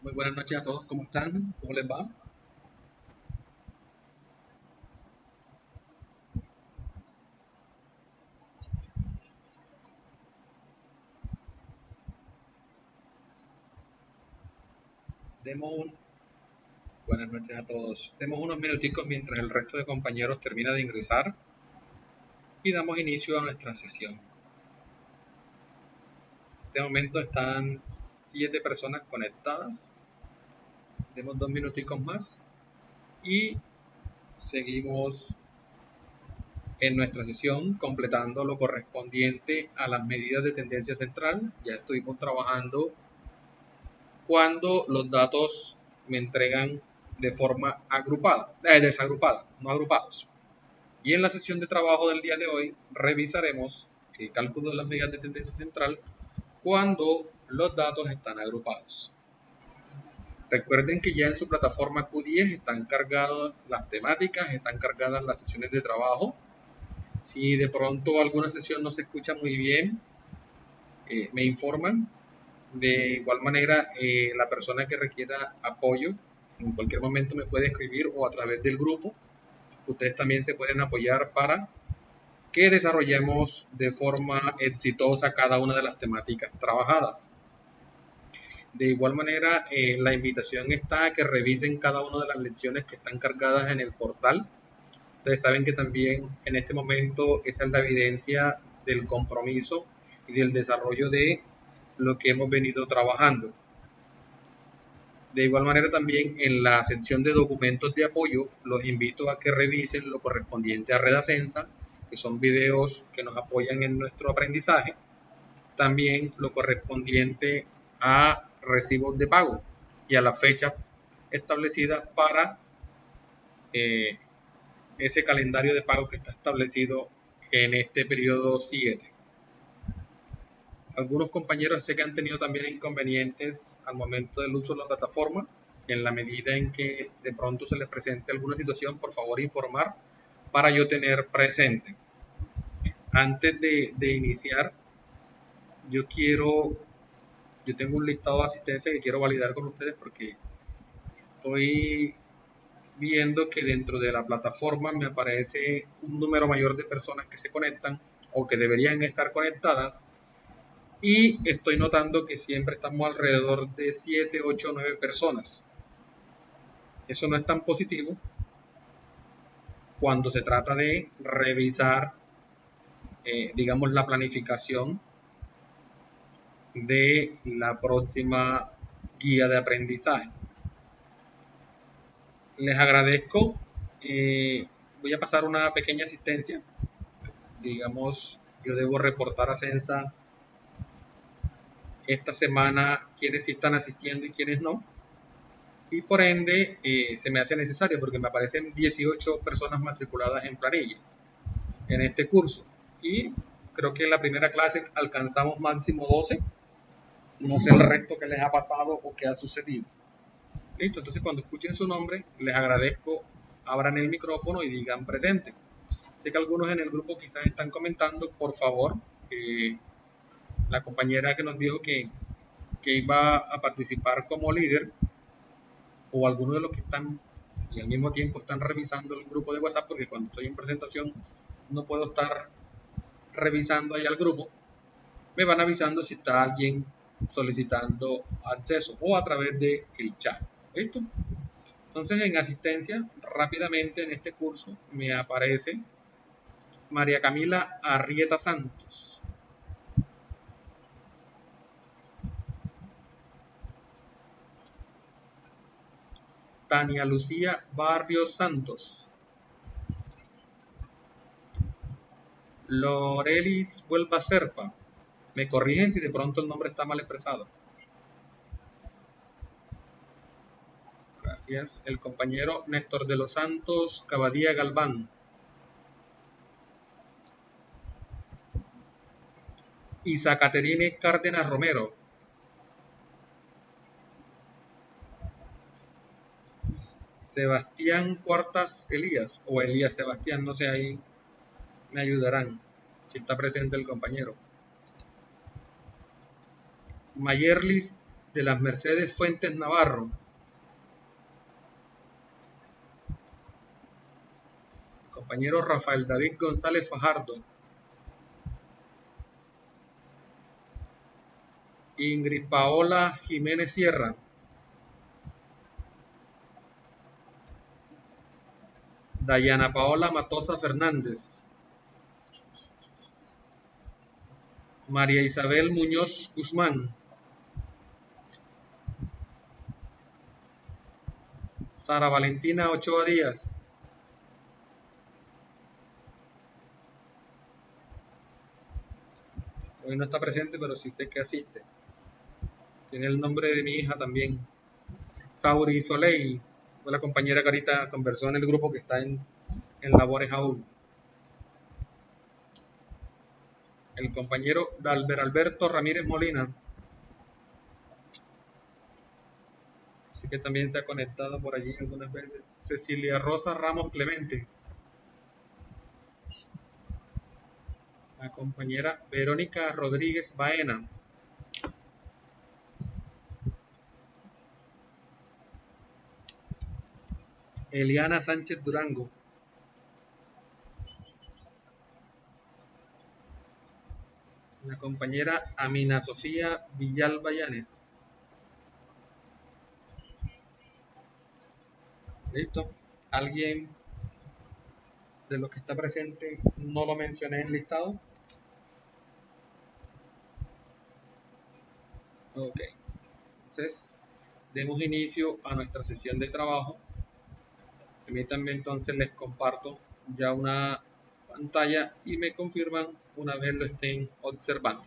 Muy buenas noches a todos, ¿cómo están? ¿Cómo les va? Demos un- Buenas noches a todos. Demos unos minuticos mientras el resto de compañeros termina de ingresar y damos inicio a nuestra sesión. En este momento están 7 personas conectadas. Demos 2 minuticos más y seguimos en nuestra sesión completando lo correspondiente a las medidas de tendencia central. Ya estuvimos trabajando cuando los datos me entregan de forma agrupada, desagrupada, no agrupados. Y en la sesión de trabajo del día de hoy revisaremos el cálculo de las medidas de tendencia central cuando los datos están agrupados. Recuerden que ya en su plataforma Q10 están cargadas las temáticas, están cargadas las sesiones de trabajo. Si de pronto alguna sesión no se escucha muy bien, me informan. De igual manera, la persona que requiera apoyo en cualquier momento me puede escribir o a través del grupo. Ustedes también se pueden apoyar para que desarrollemos de forma exitosa cada una de las temáticas trabajadas. De igual manera, la invitación está a que revisen cada una de las lecciones que están cargadas en el portal. Ustedes saben que también en este momento esa es la evidencia del compromiso y del desarrollo de lo que hemos venido trabajando. De igual manera también en la sección de documentos de apoyo los invito a que revisen lo correspondiente a Red Ascensa, que son videos que nos apoyan en nuestro aprendizaje. También lo correspondiente a recibos de pago y a la fecha establecida para eh, ese calendario de pago que está establecido en este periodo 7. Algunos compañeros sé que han tenido también inconvenientes al momento del uso de la plataforma. En la medida en que de pronto se les presente alguna situación, por favor informar para yo tener presente. Antes de iniciar, yo tengo un listado de asistencia que quiero validar con ustedes porque estoy viendo que dentro de la plataforma me aparece un número mayor de personas que se conectan o que deberían estar conectadas y estoy notando que siempre estamos alrededor de 7, 8, 9 personas. Eso no es tan positivo cuando se trata de revisar, digamos, la planificación de la próxima guía de aprendizaje. Les agradezco. Voy a pasar una pequeña asistencia. Digamos, yo debo reportar a Censa esta semana quiénes sí están asistiendo y quiénes no. Y por ende se me hace necesario porque me aparecen 18 personas matriculadas en planilla en este curso. Y creo que en la primera clase alcanzamos máximo 12. No sé el resto que les ha pasado o qué ha sucedido. Listo, entonces cuando escuchen su nombre, les agradezco, abran el micrófono y digan presente. Sé que algunos en el grupo quizás están comentando, por favor, la compañera que nos dijo que iba a participar como líder, o algunos de los que están y al mismo tiempo están revisando el grupo de WhatsApp, porque cuando estoy en presentación no puedo estar revisando ahí al grupo, me van avisando si está alguien solicitando acceso o a través del chat. ¿Listo? Entonces en asistencia, rápidamente en este curso me aparece María Camila Arrieta Santos. Tania Lucía Barrios Santos. Lorelis Vuelva Serpa. Me corrigen si de pronto el nombre está mal expresado. Gracias. El compañero Néstor de los Santos Cabadía Galván. Isa Caterine Cárdenas Romero. Sebastián Cuartas Elías o Elías Sebastián, no sé, ahí me ayudarán si está presente el compañero. Mayerlis de las Mercedes Fuentes Navarro. Compañero Rafael David González Fajardo. Ingrid Paola Jiménez Sierra. Dayana Paola Matosa Fernández. María Isabel Muñoz Guzmán. Sara Valentina Ochoa Díaz. Hoy no está presente, pero sí sé que asiste. Tiene el nombre de mi hija también. Sauri Soleil, fue la compañera que ahorita conversó en el grupo que está en labores aún. El compañero Dalber Alberto Ramírez Molina. Así que también se ha conectado por allí algunas veces. Cecilia Rosa Ramos Clemente. La compañera Verónica Rodríguez Baena. Eliana Sánchez Durango. La compañera Amina Sofía Villalba Llanes. Listo. ¿Alguien de los que está presente no lo mencioné en el listado? Ok. Entonces, demos inicio a nuestra sesión de trabajo. Permítanme entonces les comparto ya una pantalla y me confirman una vez lo estén observando.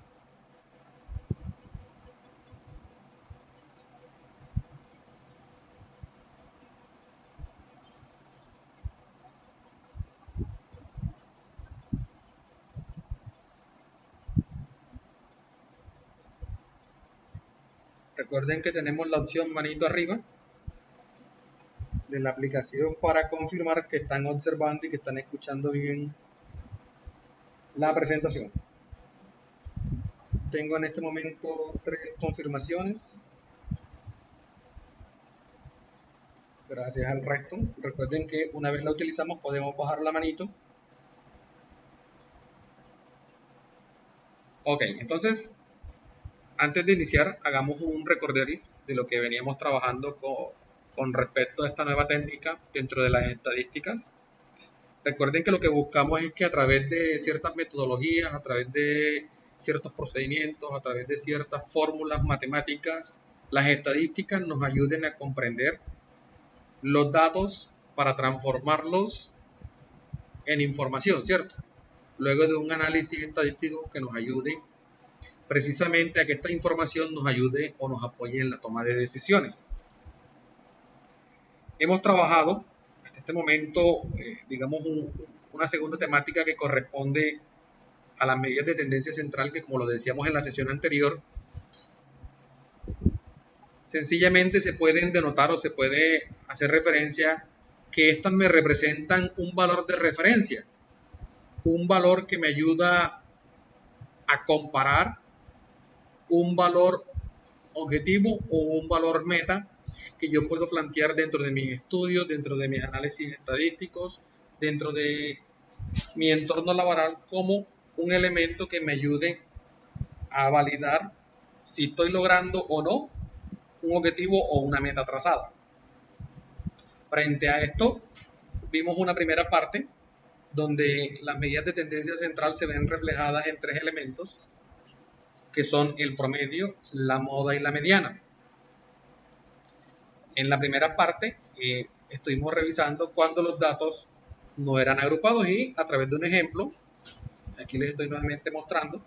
Recuerden que tenemos la opción manito arriba de la aplicación para confirmar que están observando y que están escuchando bien la presentación. Tengo en este momento 3 confirmaciones. Gracias al resto. Recuerden que una vez la utilizamos podemos bajar la manito. Ok, entonces antes de iniciar hagamos un recorderis de lo que veníamos trabajando con respecto a esta nueva técnica dentro de las estadísticas. Recuerden que lo que buscamos es que a través de ciertas metodologías, a través de ciertos procedimientos, a través de ciertas fórmulas matemáticas, las estadísticas nos ayuden a comprender los datos para transformarlos en información, ¿cierto? Luego de un análisis estadístico que nos ayude precisamente a que esta información nos ayude o nos apoye en la toma de decisiones. Hemos trabajado hasta este momento, digamos, una segunda temática que corresponde a las medidas de tendencia central, que como lo decíamos en la sesión anterior, sencillamente se pueden denotar o se puede hacer referencia que estas me representan un valor de referencia, un valor que me ayuda a comparar un valor objetivo o un valor meta que yo puedo plantear dentro de mis estudios, dentro de mis análisis estadísticos, dentro de mi entorno laboral como un elemento que me ayude a validar si estoy logrando o no un objetivo o una meta trazada. Frente a esto, vimos una primera parte donde las medidas de tendencia central se ven reflejadas en 3 elementos, que son el promedio, la moda y la mediana. En la primera parte estuvimos revisando cuando los datos no eran agrupados y a través de un ejemplo, aquí les estoy nuevamente mostrando,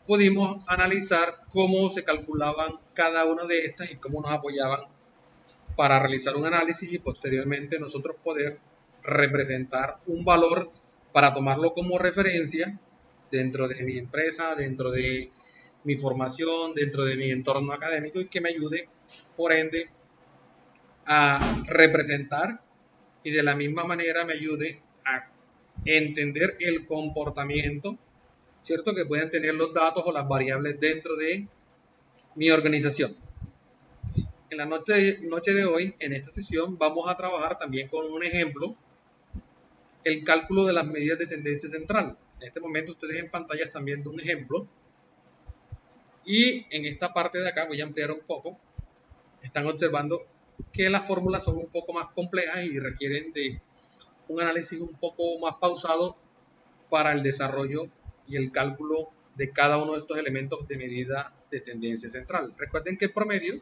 pudimos analizar cómo se calculaban cada una de estas y cómo nos apoyaban para realizar un análisis y posteriormente nosotros poder representar un valor para tomarlo como referencia dentro de mi empresa, dentro de mi formación, dentro de mi entorno académico y que me ayude, por ende, a representar y de la misma manera me ayude a entender el comportamiento, ¿cierto?, que pueden tener los datos o las variables dentro de mi organización. en la noche de hoy, en esta sesión, vamos a trabajar también con un ejemplo, el cálculo de las medidas de tendencia central. En este momento ustedes en pantalla están viendo un ejemplo. Y en esta parte de acá voy a ampliar un poco. Están observando que las fórmulas son un poco más complejas y requieren de un análisis un poco más pausado para el desarrollo y el cálculo de cada uno de estos elementos de medida de tendencia central. Recuerden que el promedio,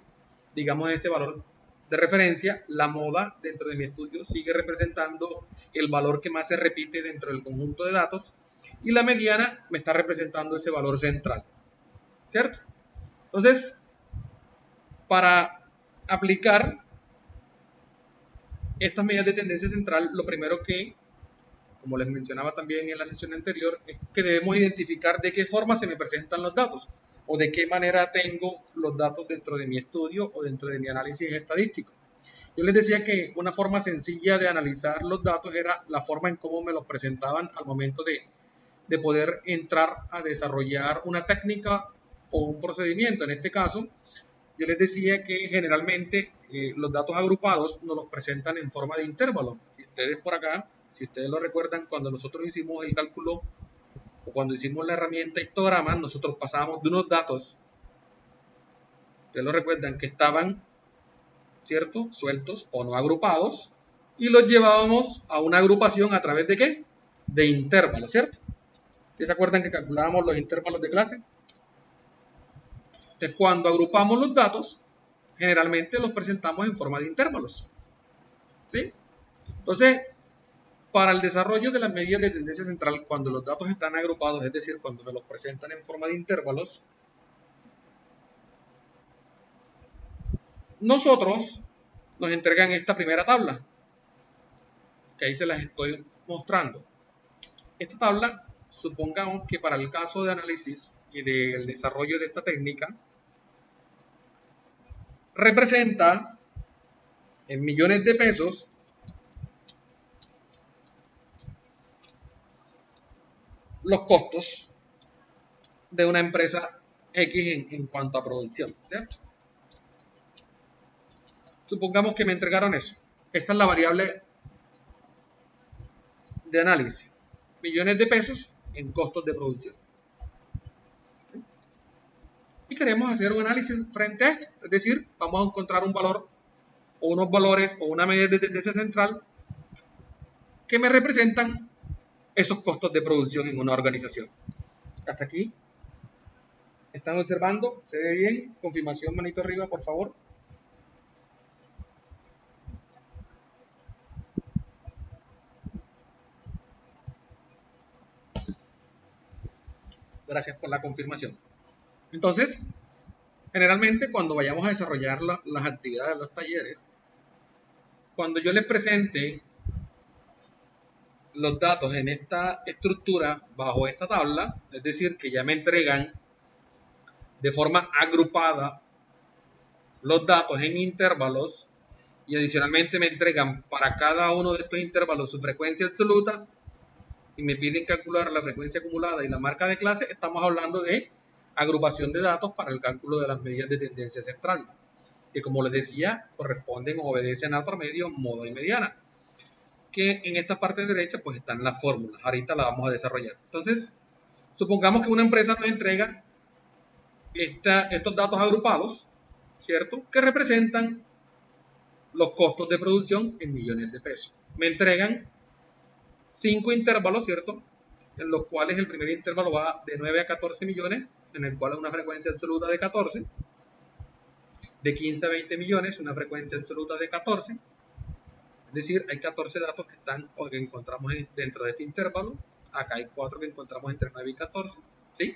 digamos ese valor de referencia, la moda dentro de mi estudio sigue representando el valor que más se repite dentro del conjunto de datos y la mediana me está representando ese valor central, ¿cierto? Entonces, para aplicar estas medidas de tendencia central, lo primero que, como les mencionaba también en la sesión anterior, es que debemos identificar de qué forma se me presentan los datos o de qué manera tengo los datos dentro de mi estudio o dentro de mi análisis estadístico. Yo les decía que una forma sencilla de analizar los datos era la forma en cómo me los presentaban al momento de poder entrar a desarrollar una técnica o un procedimiento. En este caso, yo les decía que generalmente los datos agrupados nos los presentan en forma de intervalo. Y ustedes por acá, si ustedes lo recuerdan, cuando nosotros hicimos el cálculo o cuando hicimos la herramienta histograma, nosotros pasábamos de unos datos, ustedes lo recuerdan, que estaban, ¿cierto?, sueltos o no agrupados, y los llevábamos a una agrupación a través de ¿qué? De intervalos, ¿cierto? ¿Ustedes se acuerdan que calculábamos los intervalos de clase? Entonces, cuando agrupamos los datos, generalmente los presentamos en forma de intervalos, ¿sí? Entonces, para el desarrollo de las medidas de tendencia central, cuando los datos están agrupados, es decir, cuando me los presentan en forma de intervalos, nosotros nos entregan esta primera tabla, que ahí se las estoy mostrando. Esta tabla, supongamos que para el caso de análisis y del desarrollo de esta técnica, representa en millones de pesos los costos de una empresa X en cuanto a producción, ¿cierto? Supongamos que me entregaron eso. Esta es la variable de análisis. Millones de pesos en costos de producción. Y queremos hacer un análisis frente a esto. Es decir, vamos a encontrar un valor o unos valores o una medida de tendencia central que me representan esos costos de producción en una organización. Hasta aquí. ¿Están observando? ¿Se ve bien? Confirmación, manito arriba, por favor. Gracias por la confirmación. Entonces, generalmente cuando vayamos a desarrollar las actividades de los talleres, cuando yo les presente los datos en esta estructura bajo esta tabla, es decir, que ya me entregan de forma agrupada los datos en intervalos y adicionalmente me entregan para cada uno de estos intervalos su frecuencia absoluta y me piden calcular la frecuencia acumulada y la marca de clase, estamos hablando de agrupación de datos para el cálculo de las medidas de tendencia central, que como les decía, corresponden o obedecen al promedio, moda y mediana, que en esta parte derecha pues están las fórmulas, ahorita las vamos a desarrollar. Entonces, supongamos que una empresa nos entrega estos datos agrupados, ¿cierto?, que representan los costos de producción en millones de pesos. Me entregan 5 intervalos, ¿cierto?, en los cuales el primer intervalo va de 9 a 14 millones, en el cual es una frecuencia absoluta de 14, de 15 a 20 millones, una frecuencia absoluta de 14, es decir, hay 14 datos que están o que encontramos dentro de este intervalo, acá hay 4 que encontramos entre 9 y 14, ¿sí?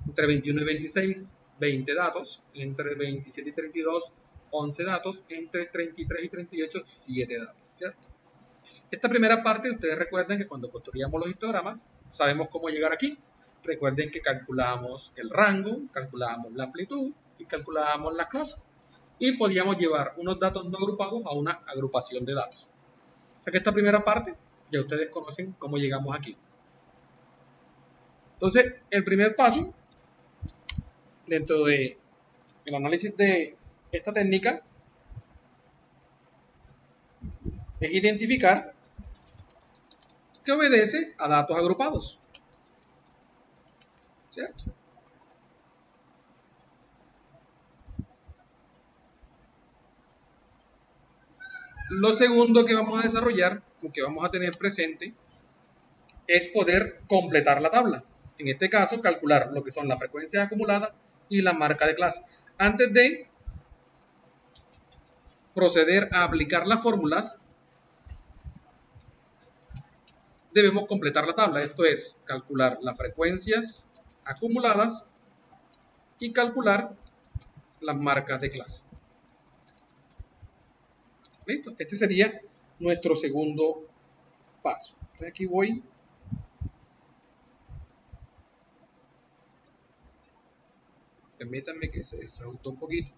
Entre 21 y 26, 20 datos, entre 27 y 32, 11 datos, entre 33 y 38, 7 datos, ¿cierto? Esta primera parte, ustedes recuerden que cuando construíamos los histogramas, sabemos cómo llegar aquí. Recuerden que calculábamos el rango, calculábamos la amplitud y calculábamos la clase. Y podíamos llevar unos datos no agrupados a una agrupación de datos. O sea que esta primera parte, ya ustedes conocen cómo llegamos aquí. Entonces, el primer paso, dentro del análisis de Esta técnica es identificar que obedece a datos agrupados, ¿cierto? Lo segundo que vamos a desarrollar, o que vamos a tener presente, es poder completar la tabla. En este caso, calcular lo que son las frecuencias acumuladas y la marca de clase. Antes de proceder a aplicar las fórmulas, debemos completar la tabla. Esto es calcular las frecuencias acumuladas y calcular las marcas de clase. ¿Listo? Este sería nuestro segundo paso. Entonces aquí voy. Permítanme que se desauto un poquito.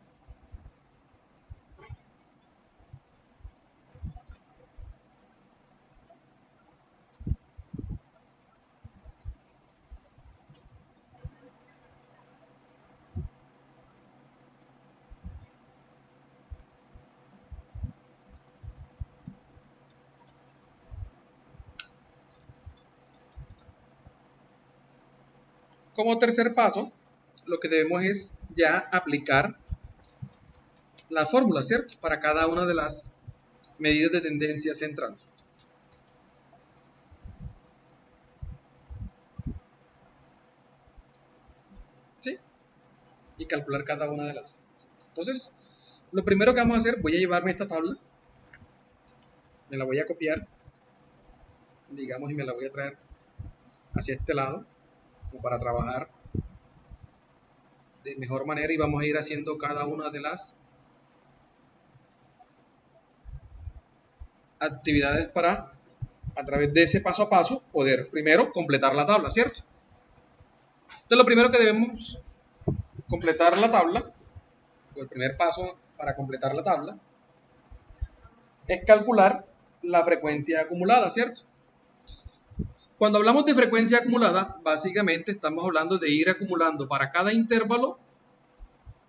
Como tercer paso, lo que debemos es ya aplicar la fórmula, ¿cierto? Para cada una de las medidas de tendencia central. ¿Sí? Y calcular cada una de las. Entonces, lo primero que vamos a hacer, voy a llevarme esta tabla, me la voy a copiar, digamos, y me la voy a traer hacia este lado, como para trabajar de mejor manera, y vamos a ir haciendo cada una de las actividades para, a través de ese paso a paso, poder primero completar la tabla, ¿cierto? Entonces, lo primero que debemos completar la tabla, o el primer paso para completar la tabla, es calcular la frecuencia acumulada, ¿cierto? Cuando hablamos de frecuencia acumulada, básicamente estamos hablando de ir acumulando para cada intervalo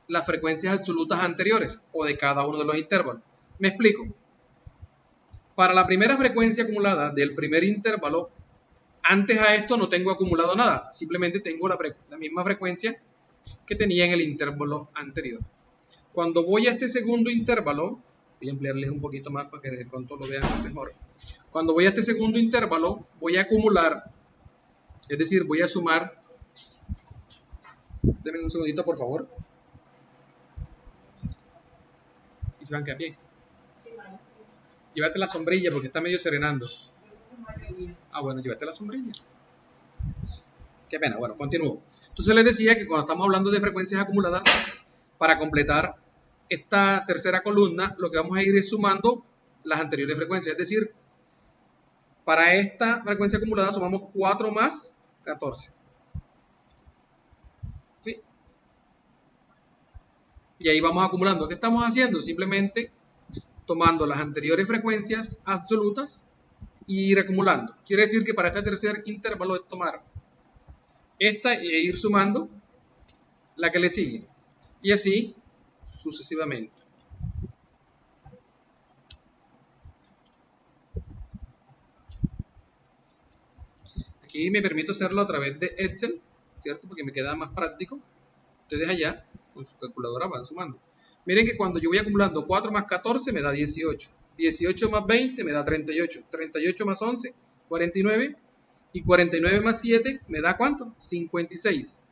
las frecuencias absolutas anteriores o de cada uno de los intervalos. Me explico. Para la primera frecuencia acumulada del primer intervalo, antes a esto no tengo acumulado nada, simplemente tengo la misma frecuencia que tenía en el intervalo anterior. Cuando voy a este segundo intervalo, voy a ampliarles un poquito más para que de pronto lo vean mejor. Cuando voy a este segundo intervalo, voy a acumular, es decir, voy a sumar. Denme un segundito, por favor. Y se van a quedar bien. Llévate la sombrilla porque está medio serenando. Ah, bueno, llévate la sombrilla. Qué pena. Bueno, continúo. Entonces les decía que cuando estamos hablando de frecuencias acumuladas, para completar esta tercera columna, lo que vamos a ir es sumando las anteriores frecuencias. Es decir, para esta frecuencia acumulada sumamos 4 más 14. ¿Sí? Y ahí vamos acumulando. ¿Qué estamos haciendo? Simplemente tomando las anteriores frecuencias absolutas y ir acumulando. Quiere decir que para este tercer intervalo es tomar esta e ir sumando la que le sigue. Y así sucesivamente. Aquí me permito hacerlo a través de Excel, ¿cierto? Porque me queda más práctico. Ustedes allá, con su calculadora, van sumando. Miren que cuando yo voy acumulando 4 más 14 me da 18. 18 más 20 me da 38. 38 más 11, 49. Y 49 más 7 me da ¿cuánto? 56.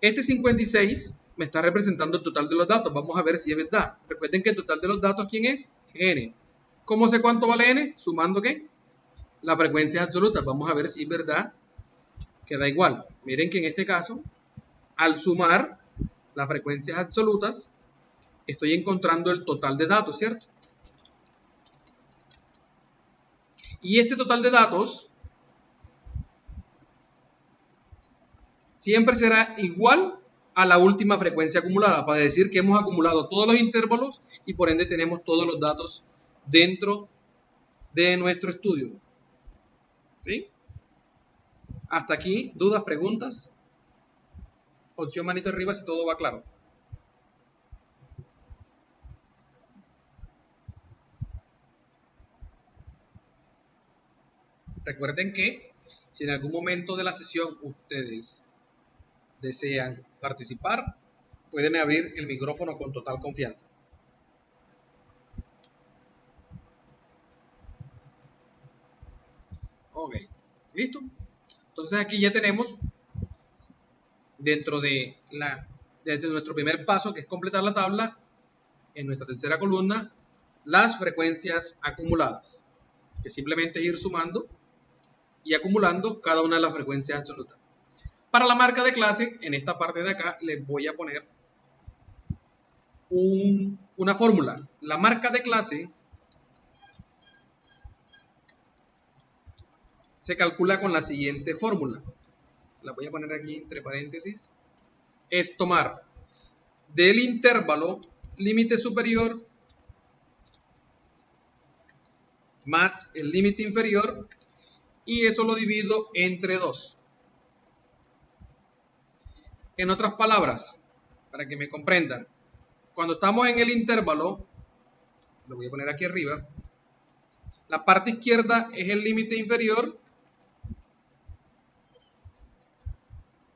Este 56 me está representando el total de los datos. Vamos a ver si es verdad. Recuerden que el total de los datos, ¿quién es? N. ¿Cómo sé cuánto vale N? Sumando ¿qué? Las frecuencias absolutas. Vamos a ver si es verdad que da igual. Miren que en este caso, al sumar las frecuencias absolutas, estoy encontrando el total de datos, ¿cierto? Y este total de datos siempre será igual a la última frecuencia acumulada, para decir que hemos acumulado todos los intervalos y por ende tenemos todos los datos dentro de nuestro estudio. ¿Sí? Hasta aquí, dudas, preguntas. Opción manito arriba si todo va claro. Recuerden que si en algún momento de la sesión ustedes desean participar, pueden abrir el micrófono con total confianza. Ok, listo. Entonces aquí ya tenemos dentro de nuestro primer paso, que es completar la tabla, en nuestra tercera columna, las frecuencias acumuladas, que simplemente es ir sumando y acumulando cada una de las frecuencias absolutas. Para la marca de clase, en esta parte de acá, les voy a poner una fórmula. La marca de clase se calcula con la siguiente fórmula. La voy a poner aquí entre paréntesis. Es tomar del intervalo límite superior más el límite inferior y eso lo divido entre 2. En otras palabras, para que me comprendan, cuando estamos en el intervalo, lo voy a poner aquí arriba, la parte izquierda es el límite inferior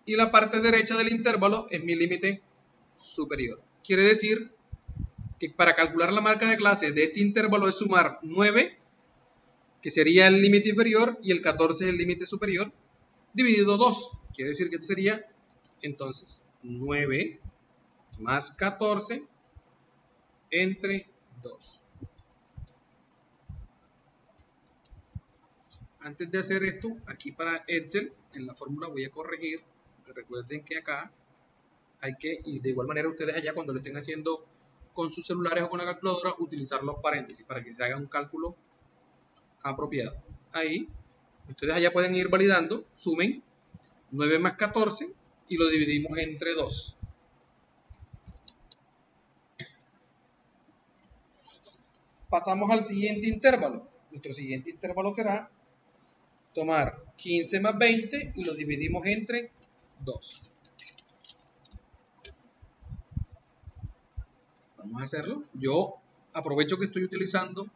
y la parte derecha del intervalo es mi límite superior. Quiere decir que para calcular la marca de clase de este intervalo es sumar 9, que sería el límite inferior, y el 14 es el límite superior, dividido 2. Quiere decir que esto sería entonces 9 más 14 entre 2. Antes de hacer esto, aquí para Excel, en la fórmula voy a corregir. Recuerden que acá hay que, y de igual manera ustedes allá cuando lo estén haciendo con sus celulares o con la calculadora, utilizar los paréntesis para que se haga un cálculo apropiado. Ahí, ustedes allá pueden ir validando, sumen 9 más 14 y lo dividimos entre 2. Pasamos al siguiente intervalo. Nuestro siguiente intervalo será tomar 15 más 20 y lo dividimos entre 2. Vamos a hacerlo. Yo aprovecho que estoy utilizando,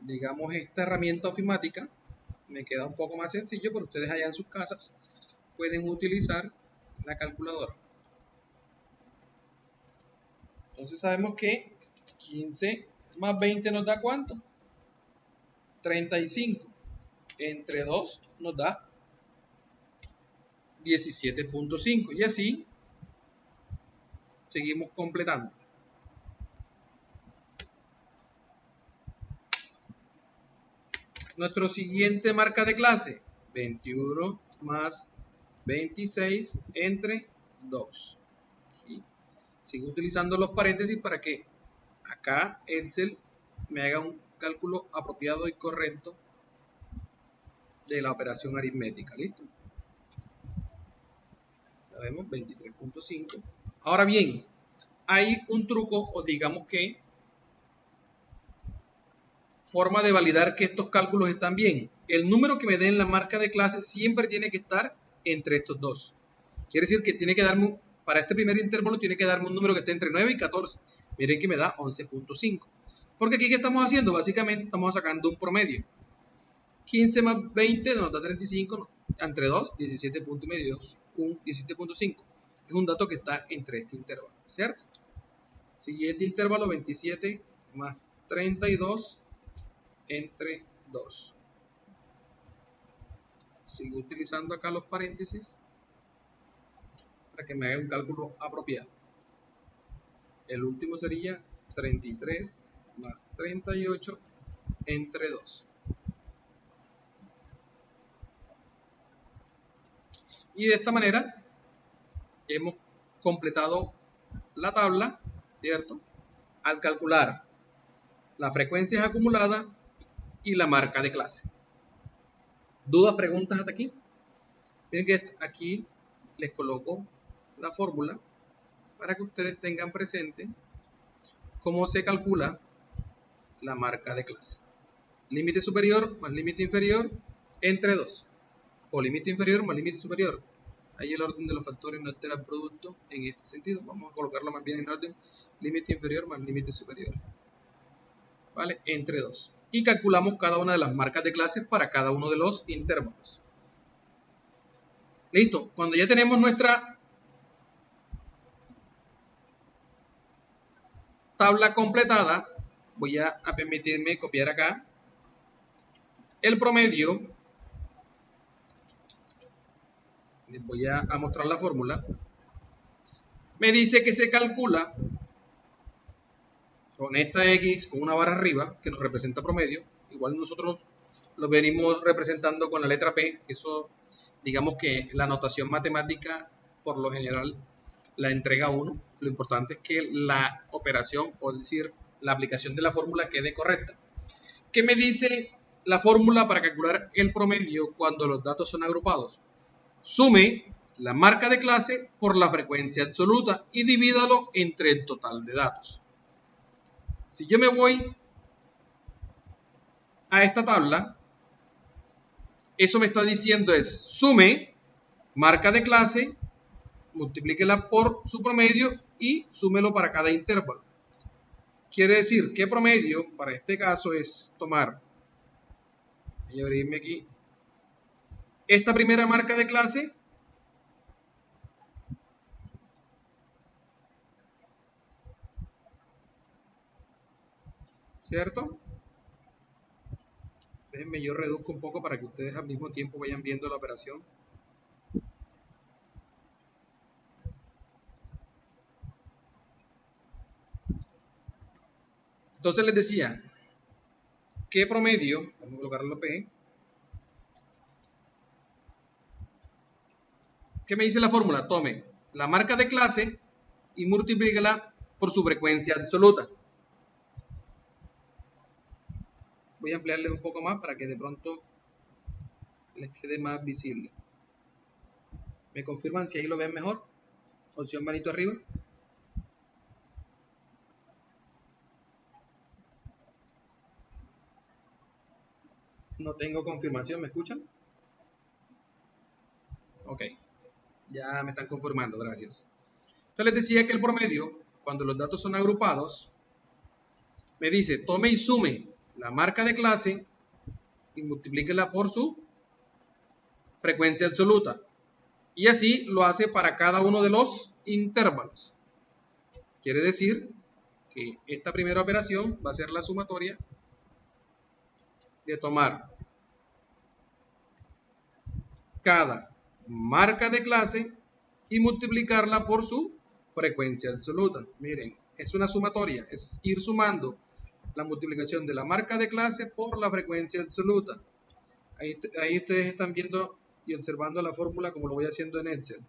digamos, esta herramienta ofimática. Me queda un poco más sencillo, pero ustedes allá en sus casas pueden utilizar la calculadora. Entonces sabemos que 15 más 20 nos da ¿cuánto? 35. Entre 2 nos da 17.5. Y así seguimos completando. Nuestro siguiente marca de clase, 21 más 26 entre 2. ¿Sí? Sigo utilizando los paréntesis para que acá Excel me haga un cálculo apropiado y correcto de la operación aritmética. ¿Listo? Sabemos 23.5. Ahora bien, hay un truco, o digamos que forma de validar que estos cálculos están bien. El número que me dé en la marca de clase siempre tiene que estar entre estos dos. Quiere decir que tiene que darme, para este primer intervalo, tiene que darme un número que esté entre 9 y 14. Miren que me da 11.5. Porque aquí, ¿qué estamos haciendo? Básicamente estamos sacando un promedio. 15 más 20 nos da 35, entre 2, 17.5. Un 17.5. Es un dato que está entre este intervalo, ¿cierto? Siguiente intervalo, 27 más 32 entre 2. Sigo utilizando acá los paréntesis para que me haga un cálculo apropiado. El último sería 33 más 38 entre 2. Y de esta manera hemos completado la tabla, ¿cierto? Al calcular las frecuencias acumuladas y la marca de clase. ¿Dudas, preguntas hasta aquí? Miren que aquí les coloco la fórmula para que ustedes tengan presente cómo se calcula la marca de clase. Límite superior más límite inferior entre 2. O límite inferior más límite superior. Ahí el orden de los factores no altera el producto en este sentido. Vamos a colocarlo más bien en orden límite inferior más límite superior. ¿Vale? Entre 2. y calculamos cada una de las marcas de clase para cada uno de los intervalos. Listo, cuando ya tenemos nuestra tabla completada, voy a permitirme copiar acá el promedio. Les voy a mostrar la fórmula. Me dice que se calcula con esta X con una barra arriba que nos representa promedio. Igual nosotros lo venimos representando con la letra P. Eso, digamos que la notación matemática por lo general la entrega uno. Lo importante es que la operación, o decir, la aplicación de la fórmula quede correcta. ¿Qué me dice la fórmula para calcular el promedio cuando los datos son agrupados? Sume la marca de clase por la frecuencia absoluta y divídalo entre el total de datos. Si yo me voy a esta tabla, eso me está diciendo es sume marca de clase, multiplíquela por su promedio y súmelo para cada intervalo. Quiere decir que promedio para este caso es tomar, voy a abrirme aquí, esta primera marca de clase, ¿cierto? Déjenme yo reduzco un poco para que ustedes al mismo tiempo vayan viendo la operación. Entonces les decía que promedio, vamos a colocarlo P. ¿Qué me dice la fórmula? Tome la marca de clase y multiplíquela por su frecuencia absoluta. Voy a ampliarles un poco más para que de pronto les quede más visible. ¿Me confirman si ahí lo ven mejor? Opción manito arriba. No tengo confirmación, ¿me escuchan? Ok, ya me están confirmando, gracias. Entonces les decía que el promedio, cuando los datos son agrupados, me dice tome y sume la marca de clase y multiplíquela por su frecuencia absoluta. Y así lo hace para cada uno de los intervalos. Quiere decir que esta primera operación va a ser la sumatoria de tomar cada marca de clase y multiplicarla por su frecuencia absoluta. Miren, es una sumatoria, es ir sumando la multiplicación de la marca de clase por la frecuencia absoluta. Ahí ustedes están viendo y observando la fórmula como lo voy haciendo en Excel.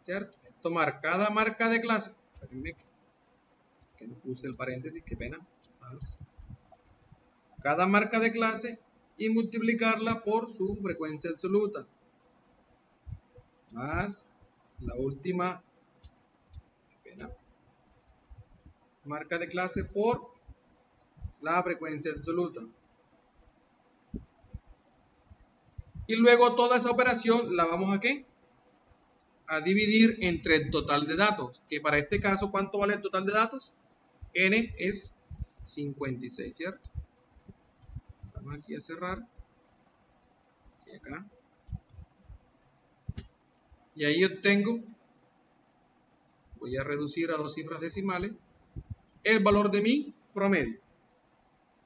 ¿Cierto? Tomar cada marca de clase, que no puse el paréntesis, qué pena, más cada marca de clase y multiplicarla por su frecuencia absoluta, más la última marca de clase por la frecuencia absoluta. Y luego toda esa operación la vamos a ¿qué? A dividir entre el total de datos, que para este caso, ¿cuánto vale el total de datos? N es 56, ¿cierto? Vamos aquí a cerrar. Y acá. Y ahí obtengo, voy a reducir a 2 cifras decimales, el valor de mi promedio.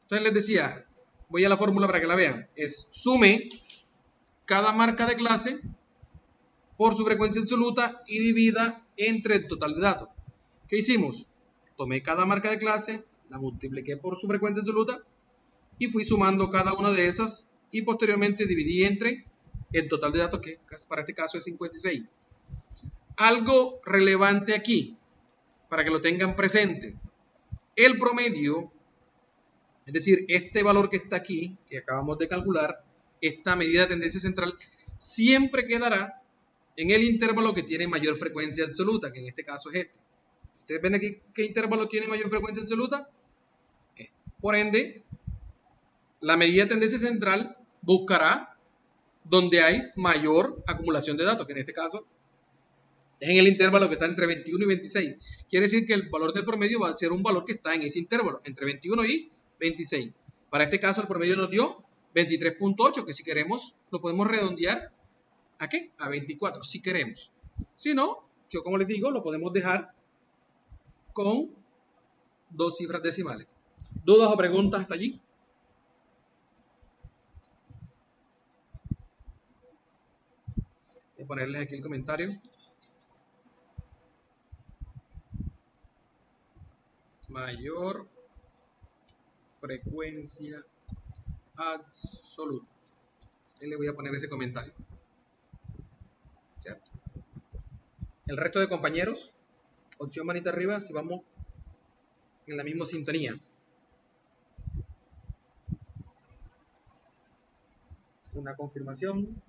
Entonces les decía, voy a la fórmula para que la vean, es sume cada marca de clase por su frecuencia absoluta y divida entre el total de datos. ¿Qué hicimos? Tomé cada marca de clase, la multipliqué por su frecuencia absoluta y fui sumando cada una de esas y posteriormente dividí entre el total de datos, que para este caso es 56. Algo relevante aquí, para que lo tengan presente. El promedio, es decir, este valor que está aquí, que acabamos de calcular, esta medida de tendencia central, siempre quedará en el intervalo que tiene mayor frecuencia absoluta, que en este caso es este. ¿Ustedes ven aquí qué intervalo tiene mayor frecuencia absoluta? Este. Por ende, la medida de tendencia central buscará donde hay mayor acumulación de datos, que en este caso Es en el intervalo que está entre 21 y 26. Quiere decir que el valor del promedio va a ser un valor que está en ese intervalo, entre 21 y 26. Para este caso, el promedio nos dio 23.8, que si queremos lo podemos redondear ¿a qué? A 24, si queremos. Si no, yo como les digo, lo podemos dejar con 2 cifras decimales. ¿Dudas o preguntas hasta allí? Voy a ponerles aquí el comentario. Mayor frecuencia absoluta. Ahí le voy a poner ese comentario. ¿Cierto? El resto de compañeros, opción manita arriba si vamos en la misma sintonía. Una confirmación.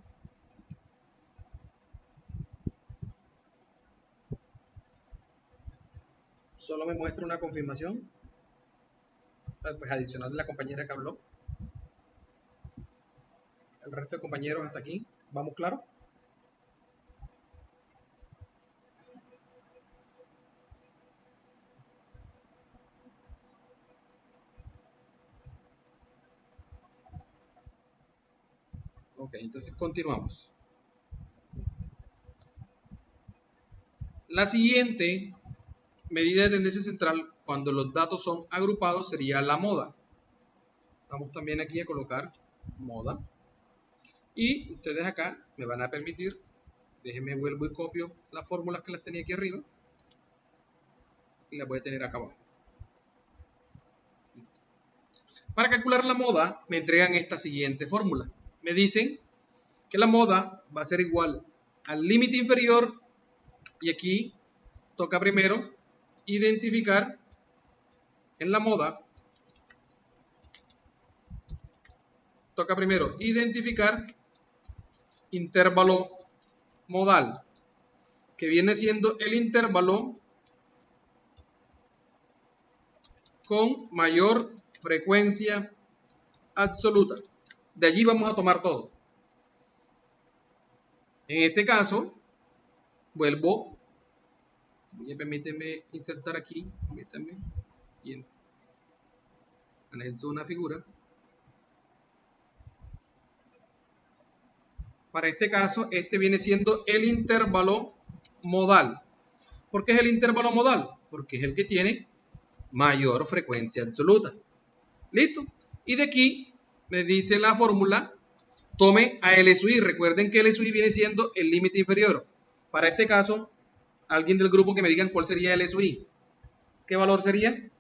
Solo me muestra una confirmación. Pues adicional de la compañera que habló. El resto de compañeros hasta aquí. ¿Vamos claro? Ok, entonces continuamos. La siguiente medida de tendencia central cuando los datos son agrupados sería la moda. Vamos también aquí a colocar moda. Y ustedes acá me van a permitir, déjenme vuelvo y copio las fórmulas que las tenía aquí arriba y las voy a tener acá abajo. Listo. Para calcular la moda me entregan esta siguiente fórmula. Me dicen que la moda va a ser igual al límite inferior y aquí toca primero identificar en la moda, toca primero identificar intervalo modal, que viene siendo el intervalo con mayor frecuencia absoluta. De allí vamos a tomar todo. En este caso, vuelvo, permíteme insertar aquí, permíteme, bien, anexo una figura. Para este caso, este viene siendo el intervalo modal. ¿Por qué es el intervalo modal? Porque es el que tiene mayor frecuencia absoluta. ¿Listo? Y de aquí me dice la fórmula, tome a L sub I. Recuerden que L sub I viene siendo el límite inferior. Para este caso, alguien del grupo que me digan cuál sería L sub I. ¿Qué valor sería?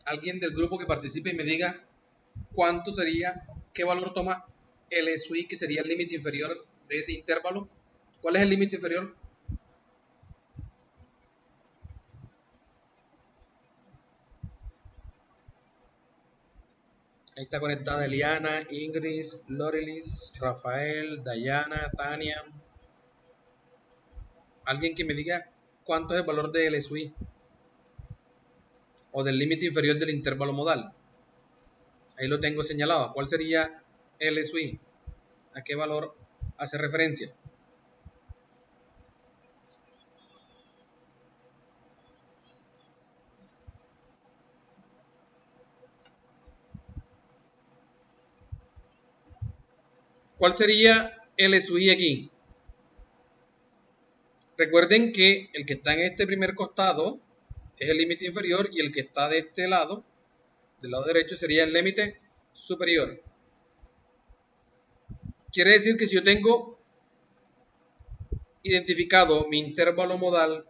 Alguien del grupo que participe y me diga cuánto sería, qué valor toma L sub I, que sería el límite inferior de ese intervalo. ¿Cuál es el límite inferior? Ahí está conectada Eliana, Ingrid, Lorelis, Rafael, Dayana, Tania. Alguien que me diga cuánto es el valor de L sub I o del límite inferior del intervalo modal. Ahí lo tengo señalado. ¿Cuál sería L sub I? ¿A qué valor hace referencia? ¿Cuál sería L sub I aquí? Recuerden que el que está en este primer costado es el límite inferior y el que está de este lado, del lado derecho, sería el límite superior. Quiere decir que si yo tengo identificado mi intervalo modal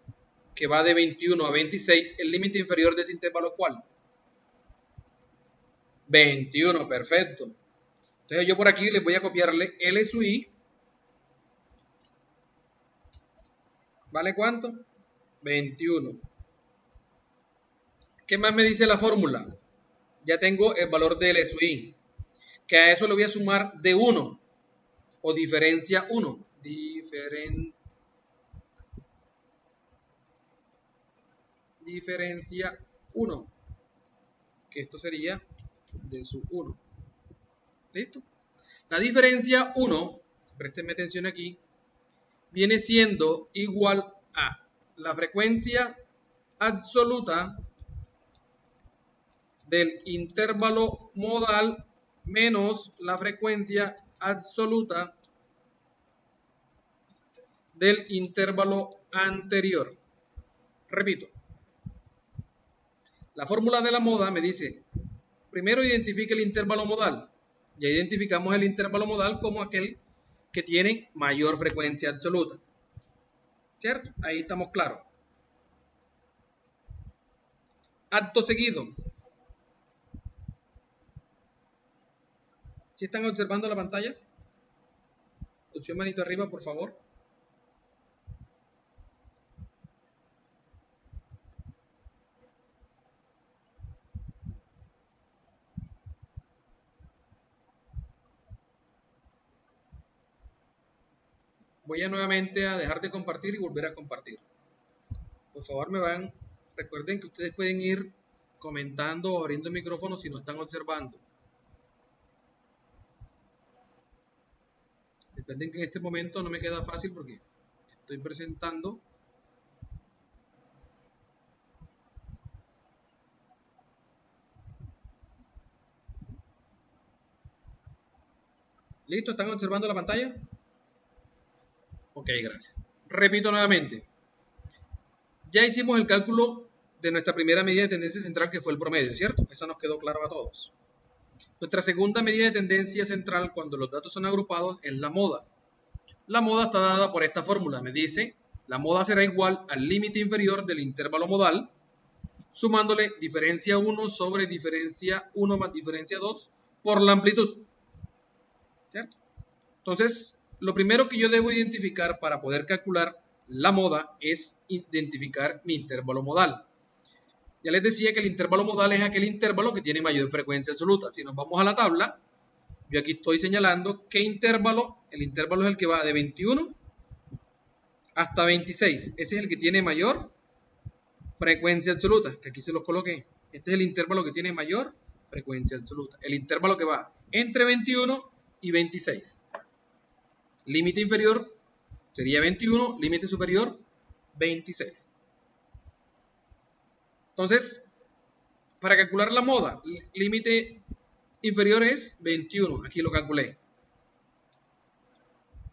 que va de 21 a 26, el límite inferior de ese intervalo, ¿cuál? 21, perfecto. Entonces yo por aquí les voy a copiarle L sub I. ¿Vale cuánto? 21. ¿Qué más me dice la fórmula? Ya tengo el valor de L sub I, que a eso le voy a sumar de 1 o diferencia 1. Diferencia diferencia 1, que esto sería D sub 1. ¿Listo? La diferencia 1, préstenme atención aquí, viene siendo igual a la frecuencia absoluta del intervalo modal menos la frecuencia absoluta del intervalo anterior. Repito, la fórmula de la moda me dice, primero identifique el intervalo modal. Ya identificamos el intervalo modal como aquel que tiene mayor frecuencia absoluta. ¿Cierto? Ahí estamos claros. Acto seguido. ¿Sí están observando la pantalla? Opción manito arriba, por favor. Voy a nuevamente a dejar de compartir y volver a compartir. Por favor, recuerden que ustedes pueden ir comentando o abriendo el micrófono si no están observando. Recuerden que en este momento no me queda fácil porque estoy presentando. ¿Listo? ¿Están observando la pantalla? Ok, gracias. Repito nuevamente. Ya hicimos el cálculo de nuestra primera medida de tendencia central, que fue el promedio, ¿cierto? Eso nos quedó claro a todos. Nuestra segunda medida de tendencia central, cuando los datos son agrupados, es la moda. La moda está dada por esta fórmula. Me dice, la moda será igual al límite inferior del intervalo modal, sumándole diferencia 1 sobre diferencia 1 más diferencia 2 por la amplitud. ¿Cierto? Entonces, lo primero que yo debo identificar para poder calcular la moda es identificar mi intervalo modal. Ya les decía que el intervalo modal es aquel intervalo que tiene mayor frecuencia absoluta. Si nos vamos a la tabla, yo aquí estoy señalando qué intervalo, el intervalo es el que va de 21 hasta 26. Ese es el que tiene mayor frecuencia absoluta, que aquí se los coloqué. Este es el intervalo que tiene mayor frecuencia absoluta. El intervalo que va entre 21 y 26. Límite inferior sería 21, límite superior 26. Entonces, para calcular la moda, límite inferior es 21, aquí lo calculé.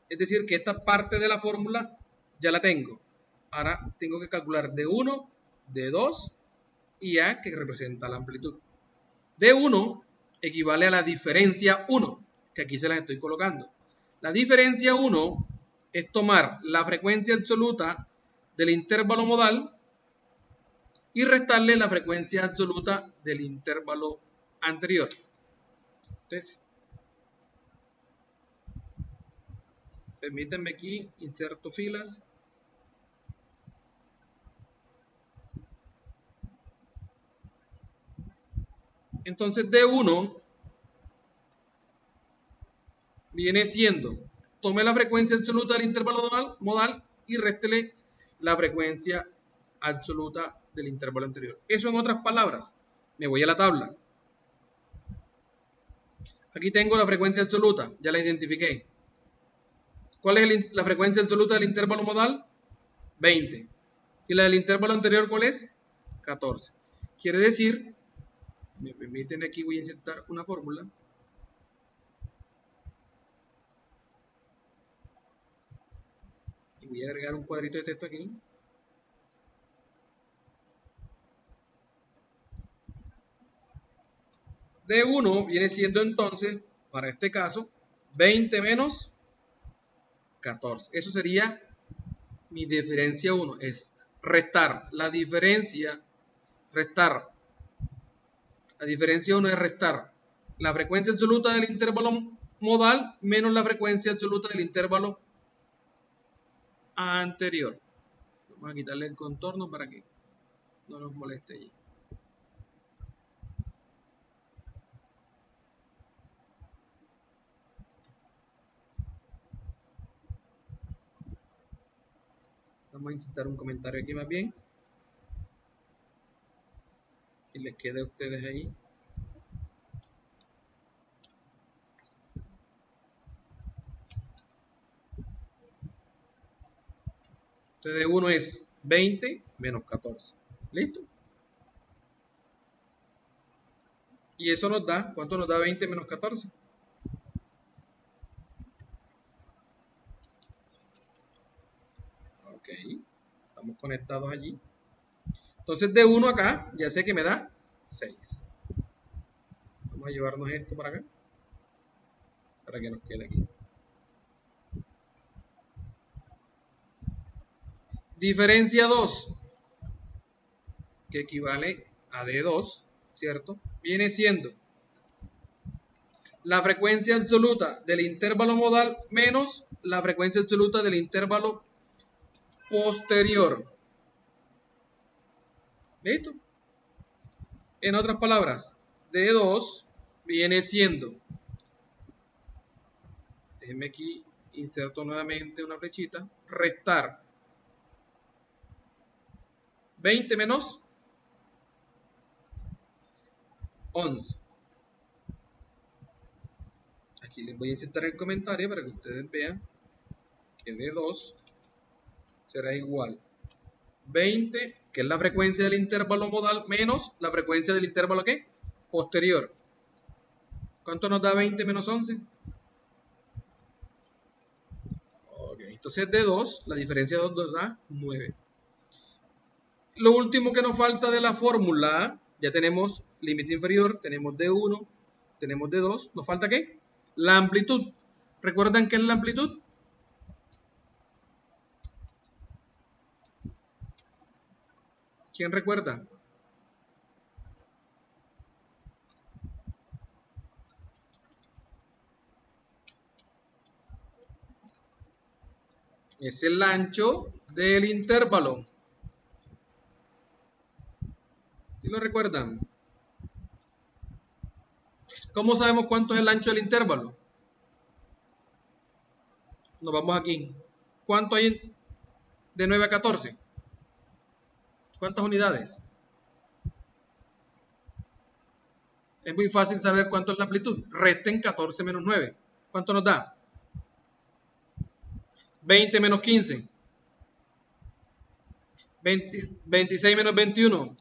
Es decir, que esta parte de la fórmula ya la tengo. Ahora tengo que calcular D1, D2 y A, que representa la amplitud. D1 equivale a la diferencia 1, que aquí se las estoy colocando. La diferencia 1 es tomar la frecuencia absoluta del intervalo modal y restarle la frecuencia absoluta del intervalo anterior. Entonces, permítanme aquí, inserto filas. Entonces, D1 viene siendo, tome la frecuencia absoluta del intervalo modal y réstele la frecuencia absoluta del intervalo anterior. Eso en otras palabras, me voy a la tabla. Aquí tengo la frecuencia absoluta, ya la identifiqué. ¿Cuál es la frecuencia absoluta del intervalo modal? 20. ¿Y la del intervalo anterior cuál es? 14. Quiere decir, me permiten aquí, voy a insertar una fórmula. Y voy a agregar un cuadrito de texto aquí. D1 viene siendo entonces, para este caso, 20 menos 14. Eso sería mi diferencia 1. Es restar la diferencia. La diferencia 1 es restar la frecuencia absoluta del intervalo modal menos la frecuencia absoluta del intervalo anterior. Vamos a quitarle el contorno para que no nos moleste allí. Vamos a insertar un comentario aquí más bien. les quede a ustedes ahí. Entonces de 1 es 20 menos 14. ¿Listo? Y eso nos da, ¿cuánto nos da 20 menos 14? Ok, estamos conectados allí. Entonces de 1 acá, ya sé que me da 6. Vamos a llevarnos esto para acá, para que nos quede aquí. Diferencia 2, que equivale a D2, ¿cierto? Viene siendo la frecuencia absoluta del intervalo modal menos la frecuencia absoluta del intervalo posterior. ¿Listo? En otras palabras, D2 viene siendo, déjenme aquí, inserto nuevamente una flechita, restar 20 menos 11. Aquí les voy a insertar el comentario para que ustedes vean que D2 será igual 20, que es la frecuencia del intervalo modal, menos la frecuencia del intervalo ¿qué? Posterior. ¿Cuánto nos da 20 menos 11? Okay. Entonces de 2, la diferencia de 2 nos da 9. Lo último que nos falta de la fórmula, ya tenemos límite inferior, tenemos D1, tenemos D2, ¿nos falta qué? La amplitud. ¿Recuerdan qué es la amplitud? ¿Quién recuerda? Es el ancho del intervalo. ¿Sí lo recuerdan? ¿Cómo sabemos cuánto es el ancho del intervalo? Nos vamos aquí. ¿Cuánto hay de 9 a 14? ¿Cuántas unidades? Es muy fácil saber cuánto es la amplitud. Resten 14 menos 9. ¿Cuánto nos da? 20 menos 15. 26 menos 21.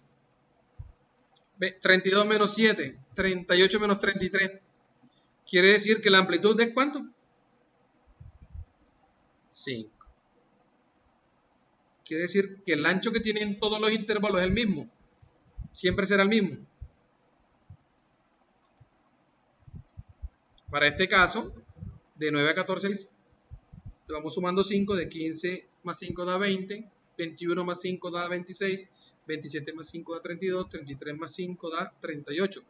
32 menos 7. 38 menos 33. Quiere decir que la amplitud es ¿cuánto? 5. Quiere decir que el ancho que tienen todos los intervalos es el mismo. Siempre será el mismo. Para este caso, de 9 a 14, le vamos sumando 5, de 15 más 5 da 20, 21 más 5 da 26, 27 más 5 da 32, 33 más 5 da 38.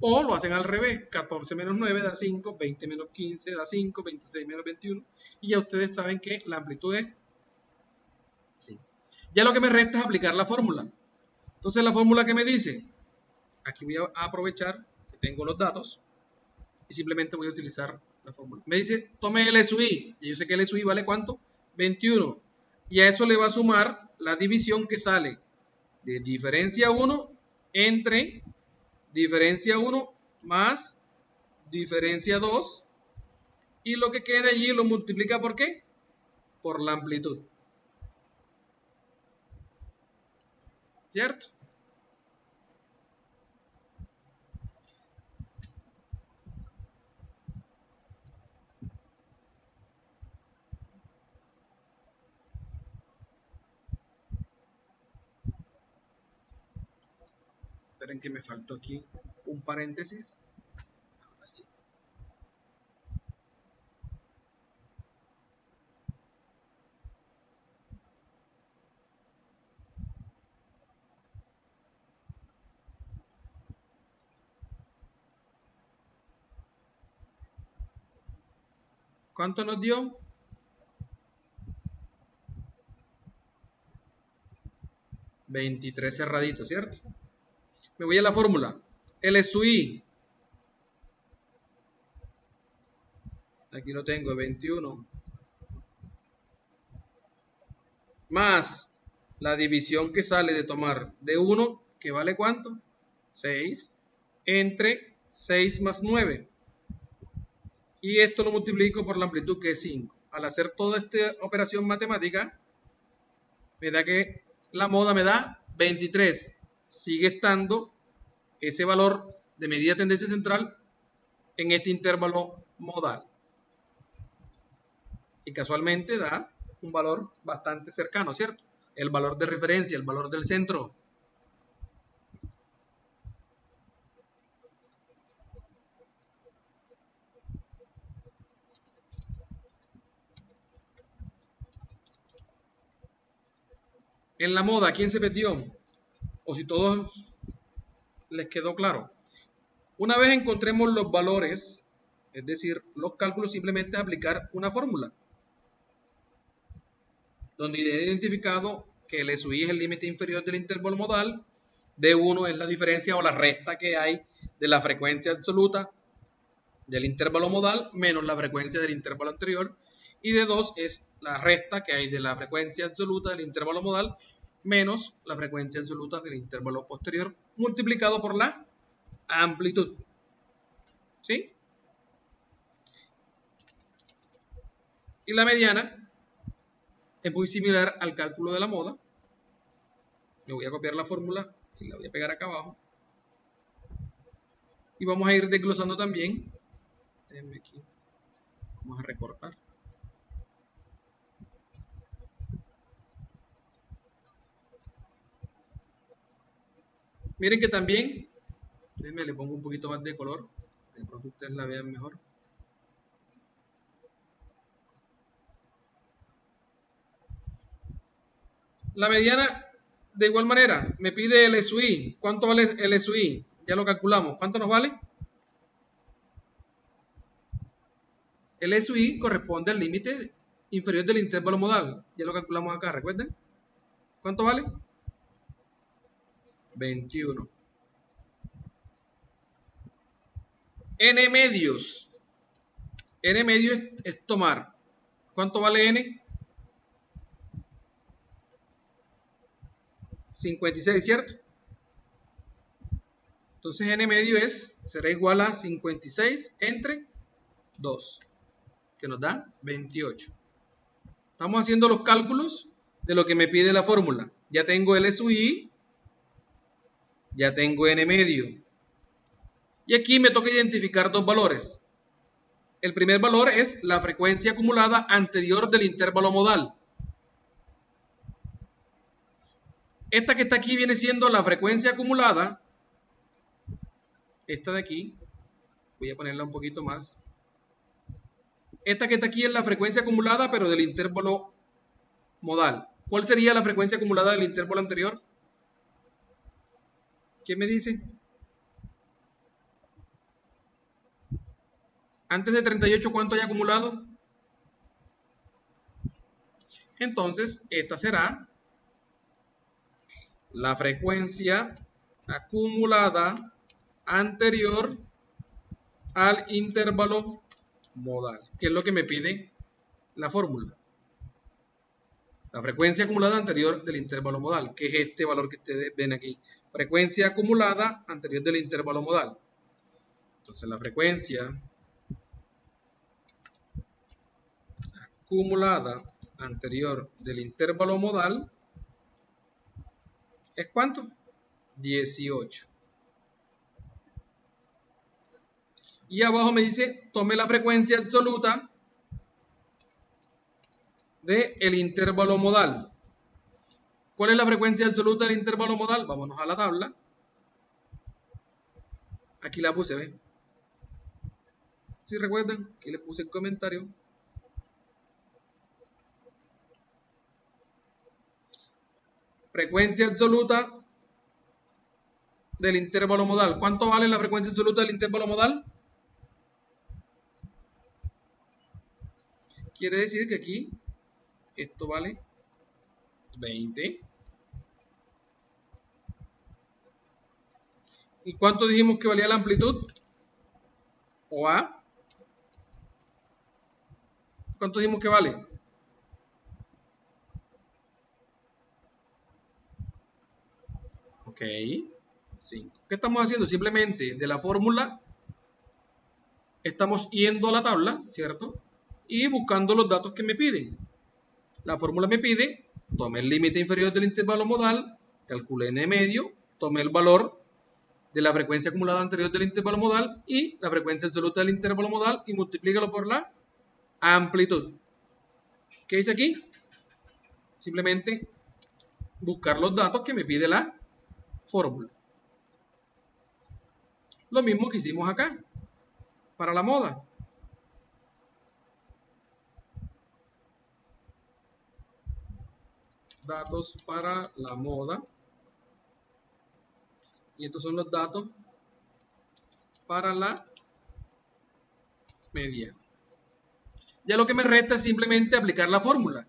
O lo hacen al revés, 14 menos 9 da 5, 20 menos 15 da 5, 26 menos 21. Y ya ustedes saben que la amplitud es 5. Ya lo que me resta es aplicar la fórmula. Entonces la fórmula que me dice, aquí voy a aprovechar que tengo los datos y simplemente voy a utilizar la fórmula. Me dice, tome el SUI. Y yo sé que el SUI vale ¿cuánto? 21. Y a eso le va a sumar la división que sale de diferencia 1 entre diferencia 1 más diferencia 2. Y lo que quede allí lo multiplica ¿por qué? Por la amplitud. ¿Cierto? Esperen que me faltó aquí un paréntesis. Ahora sí. ¿Cuánto nos dio? 23 cerraditos, ¿cierto? Me voy a la fórmula. El SUI. Aquí lo tengo, 21. Más la división que sale de tomar de 1, que vale ¿cuánto? 6 entre 6 más 9. Y esto lo multiplico por la amplitud, que es 5. Al hacer toda esta operación matemática, me da que la moda me da 23. Sigue estando ese valor de medida de tendencia central en este intervalo modal. Y casualmente da un valor bastante cercano, ¿cierto? El valor de referencia, el valor del centro. En la moda, ¿quién se perdió? O si todos les quedó claro. Una vez encontremos los valores, es decir, los cálculos, simplemente es aplicar una fórmula, donde he identificado que el SUI es el límite inferior del intervalo modal, D1 es la diferencia o la resta que hay de la frecuencia absoluta del intervalo modal menos la frecuencia del intervalo anterior, y D2 es la resta que hay de la frecuencia absoluta del intervalo modal menos la frecuencia absoluta del intervalo posterior multiplicado por la amplitud. ¿Sí? Y la mediana es muy similar al cálculo de la moda. Le voy a copiar la fórmula y la voy a pegar acá abajo. Y vamos a ir desglosando también. Déjenme aquí. Vamos a recortar. Miren que también, déjenme, le pongo un poquito más de color, de pronto ustedes la vean mejor. La mediana, de igual manera, me pide el SUI. ¿Cuánto vale el SUI? Ya lo calculamos. ¿Cuánto nos vale? El SUI corresponde al límite inferior del intervalo modal. Ya lo calculamos acá, ¿recuerden? ¿Cuánto vale? 21. N medios. N medios es tomar. ¿Cuánto vale N? 56, ¿cierto? Entonces N medio será igual a 56 entre 2, que nos da 28. Estamos haciendo los cálculos de lo que me pide la fórmula. Ya tengo el SUI, ya tengo N medio. Y aquí me toca identificar dos valores. El primer valor es la frecuencia acumulada anterior del intervalo modal. Esta que está aquí viene siendo la frecuencia acumulada. Esta de aquí, voy a ponerla un poquito más. Esta que está aquí es la frecuencia acumulada, pero del intervalo modal. ¿Cuál sería la frecuencia acumulada del intervalo anterior? ¿Quién me dice? Antes de 38, ¿cuánto hay acumulado? Entonces, esta será la frecuencia acumulada anterior al intervalo modal, que es lo que me pide la fórmula. La frecuencia acumulada anterior del intervalo modal, que es este valor que ustedes ven aquí. Frecuencia acumulada anterior del intervalo modal. Entonces, la frecuencia acumulada anterior del intervalo modal ¿es cuánto? 18. Y abajo me dice, tome la frecuencia absoluta del intervalo modal. ¿Cuál es la frecuencia absoluta del intervalo modal? Vámonos a la tabla. Aquí la puse, ¿ven? Si recuerdan, aquí le puse el comentario. Frecuencia absoluta del intervalo modal. ¿Cuánto vale la frecuencia absoluta del intervalo modal? Quiere decir que aquí esto vale 20. ¿Y cuánto dijimos que valía la amplitud? O A. ¿Cuánto dijimos que vale? Ok. 5. ¿Qué estamos haciendo? Simplemente de la fórmula estamos yendo a la tabla, ¿cierto? Y buscando los datos que me piden. La fórmula me pide, tomé el límite inferior del intervalo modal, calculé n medio, tomé el valor de la frecuencia acumulada anterior del intervalo modal y la frecuencia absoluta del intervalo modal y multiplícalo por la amplitud. ¿Qué hice aquí? Simplemente buscar los datos que me pide la fórmula. Lo mismo que hicimos acá para la moda. Datos para la moda. Y estos son los datos para la mediana. Ya lo que me resta es simplemente aplicar la fórmula.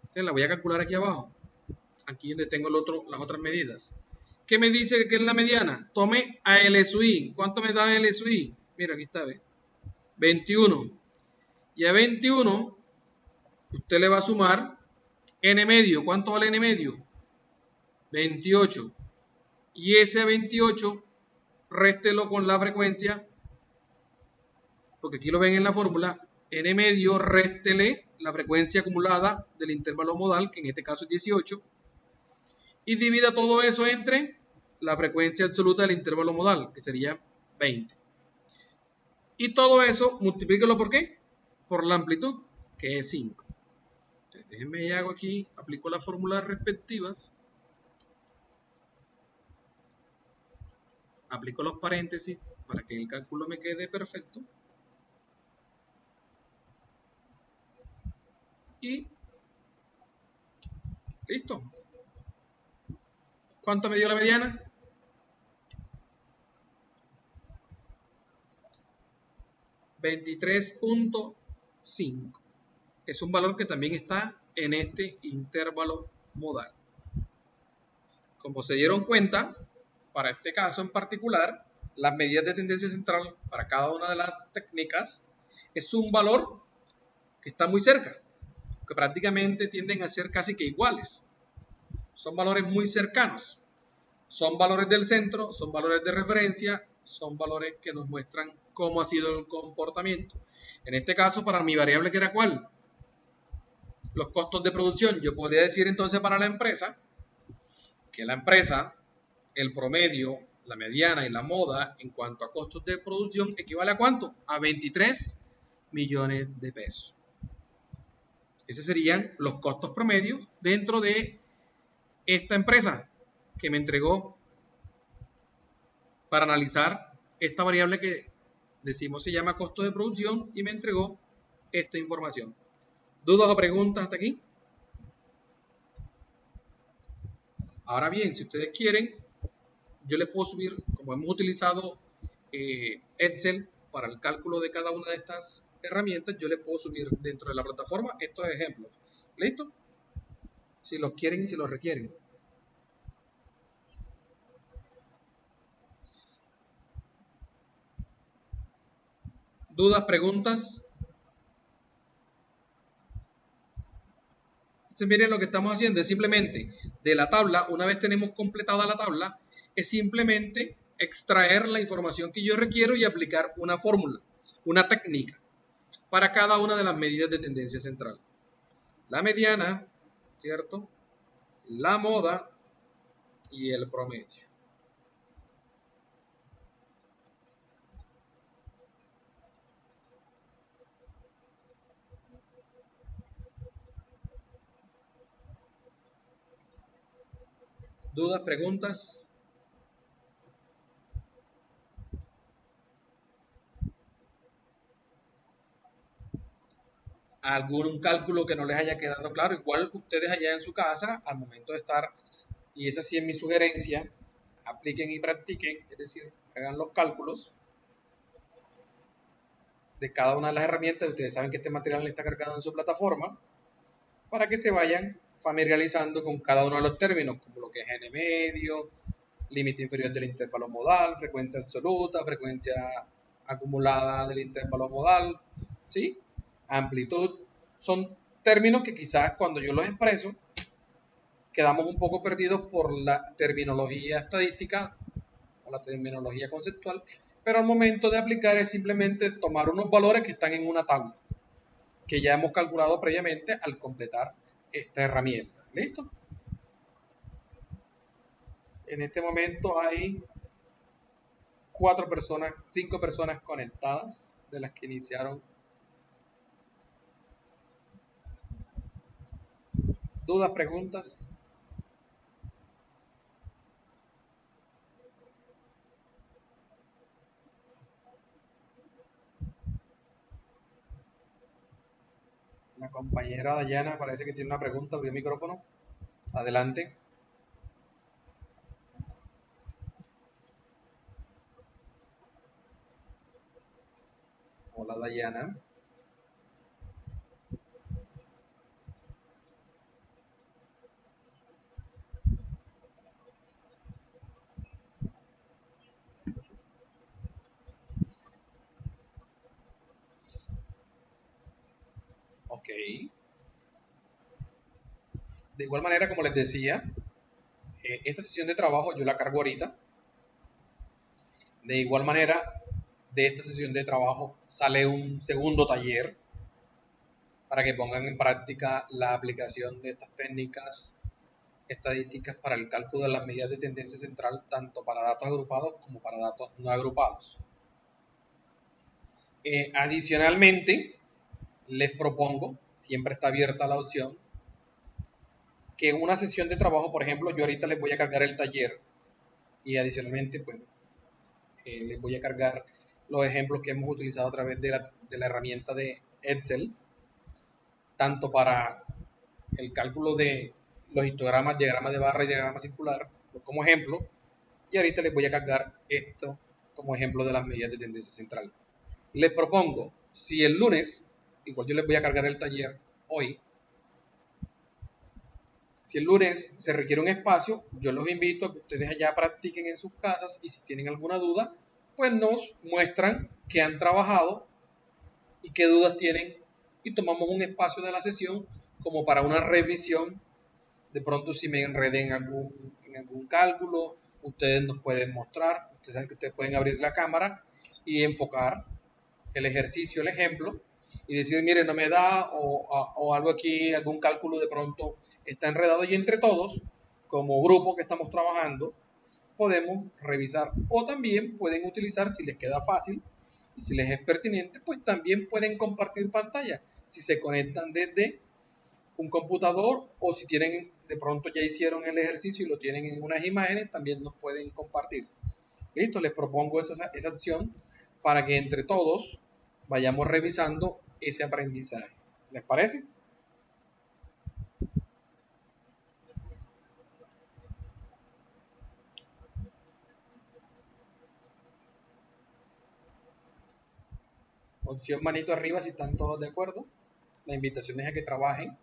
Entonces la voy a calcular aquí abajo. Aquí donde tengo las otras medidas. ¿Qué me dice que es la mediana? Tome a L sub I. ¿Cuánto me da L sub I? Mira, aquí está, ¿ve? 21. Y a 21 usted le va a sumar n medio. ¿Cuánto vale n medio? 28. Y ese 28 réstelo con la frecuencia, porque aquí lo ven en la fórmula, n medio réstele la frecuencia acumulada del intervalo modal, que en este caso es 18, y divida todo eso entre la frecuencia absoluta del intervalo modal, que sería 20. Y todo eso multiplíquelo por qué? Por la amplitud, que es 5. Entonces, déjenme hago aquí, aplico las fórmulas respectivas, aplico los paréntesis para que el cálculo me quede perfecto. Y listo. ¿Cuánto me dio la mediana? 23.5. Es un valor que también está en este intervalo modal. Como se dieron cuenta, para este caso en particular, las medidas de tendencia central para cada una de las técnicas es un valor que está muy cerca, que prácticamente tienden a ser casi que iguales. Son valores muy cercanos. Son valores del centro, son valores de referencia, son valores que nos muestran cómo ha sido el comportamiento. En este caso, para mi variable, que era ¿cuál? Los costos de producción. Yo podría decir entonces para la empresa, que la empresa, el promedio, la mediana y la moda en cuanto a costos de producción equivale a ¿cuánto? A 23 millones de pesos. Esos serían los costos promedios dentro de esta empresa que me entregó para analizar esta variable que decimos se llama costo de producción y me entregó esta información. ¿Dudas o preguntas hasta aquí? Ahora bien, si ustedes quieren, yo les puedo subir, como hemos utilizado Excel para el cálculo de cada una de estas herramientas, yo les puedo subir dentro de la plataforma estos ejemplos. ¿Listo? Si los quieren y si los requieren. ¿Dudas, preguntas? Entonces miren lo que estamos haciendo, es simplemente de la tabla, una vez tenemos completada la tabla, es simplemente extraer la información que yo requiero y aplicar una fórmula, una técnica, para cada una de las medidas de tendencia central. La mediana, ¿cierto? La moda y el promedio. ¿Dudas, preguntas? ¿Algún cálculo que no les haya quedado claro? Igual ustedes allá en su casa, al momento de estar, y esa sí es mi sugerencia, apliquen y practiquen, es decir, hagan los cálculos de cada una de las herramientas. Ustedes saben que este material está cargado en su plataforma para que se vayan familiarizando con cada uno de los términos, como lo que es n medio, límite inferior del intervalo modal, frecuencia absoluta, frecuencia acumulada del intervalo modal, ¿sí? Amplitud. Son términos que quizás cuando yo los expreso quedamos un poco perdidos por la terminología estadística o la terminología conceptual, pero al momento de aplicar es simplemente tomar unos valores que están en una tabla, que ya hemos calculado previamente al completar esta herramienta. ¿Listo? En este momento hay 5 personas conectadas de las que iniciaron. ¿Dudas, preguntas? La compañera Dayana parece que tiene una pregunta, abrió el micrófono. Adelante. Hola Dayana. Ok. De igual manera, como les decía, esta sesión de trabajo yo la cargo ahorita. De igual manera, de esta sesión de trabajo sale un segundo taller para que pongan en práctica la aplicación de estas técnicas estadísticas para el cálculo de las medidas de tendencia central, tanto para datos agrupados como para datos no agrupados. Adicionalmente, les propongo, siempre está abierta la opción, que una sesión de trabajo, por ejemplo, yo ahorita les voy a cargar el taller y adicionalmente, pues, les voy a cargar los ejemplos que hemos utilizado a través de la herramienta de Excel, tanto para el cálculo de los histogramas, diagramas de barra y diagrama circular, como ejemplo, y ahorita les voy a cargar esto como ejemplo de las medidas de tendencia central. Les propongo, si el lunes, igual yo les voy a cargar el taller hoy, si el lunes se requiere un espacio, yo los invito a que ustedes allá practiquen en sus casas y si tienen alguna duda, pues nos muestran qué han trabajado y qué dudas tienen y tomamos un espacio de la sesión como para una revisión. De pronto si me enredé en algún cálculo, ustedes nos pueden mostrar, ustedes saben que ustedes pueden abrir la cámara y enfocar el ejercicio, el ejemplo, y decir, mire, no me da, o algo aquí, algún cálculo de pronto está enredado, y entre todos, como grupo que estamos trabajando, podemos revisar, o también pueden utilizar, si les queda fácil, y si les es pertinente, pues también pueden compartir pantalla, si se conectan desde un computador, o si tienen, de pronto ya hicieron el ejercicio y lo tienen en unas imágenes, también nos pueden compartir. Listo, les propongo esa opción para que entre todos vayamos revisando ese aprendizaje. ¿Les parece? Opción manito arriba si están todos de acuerdo. La invitación es a que trabajen.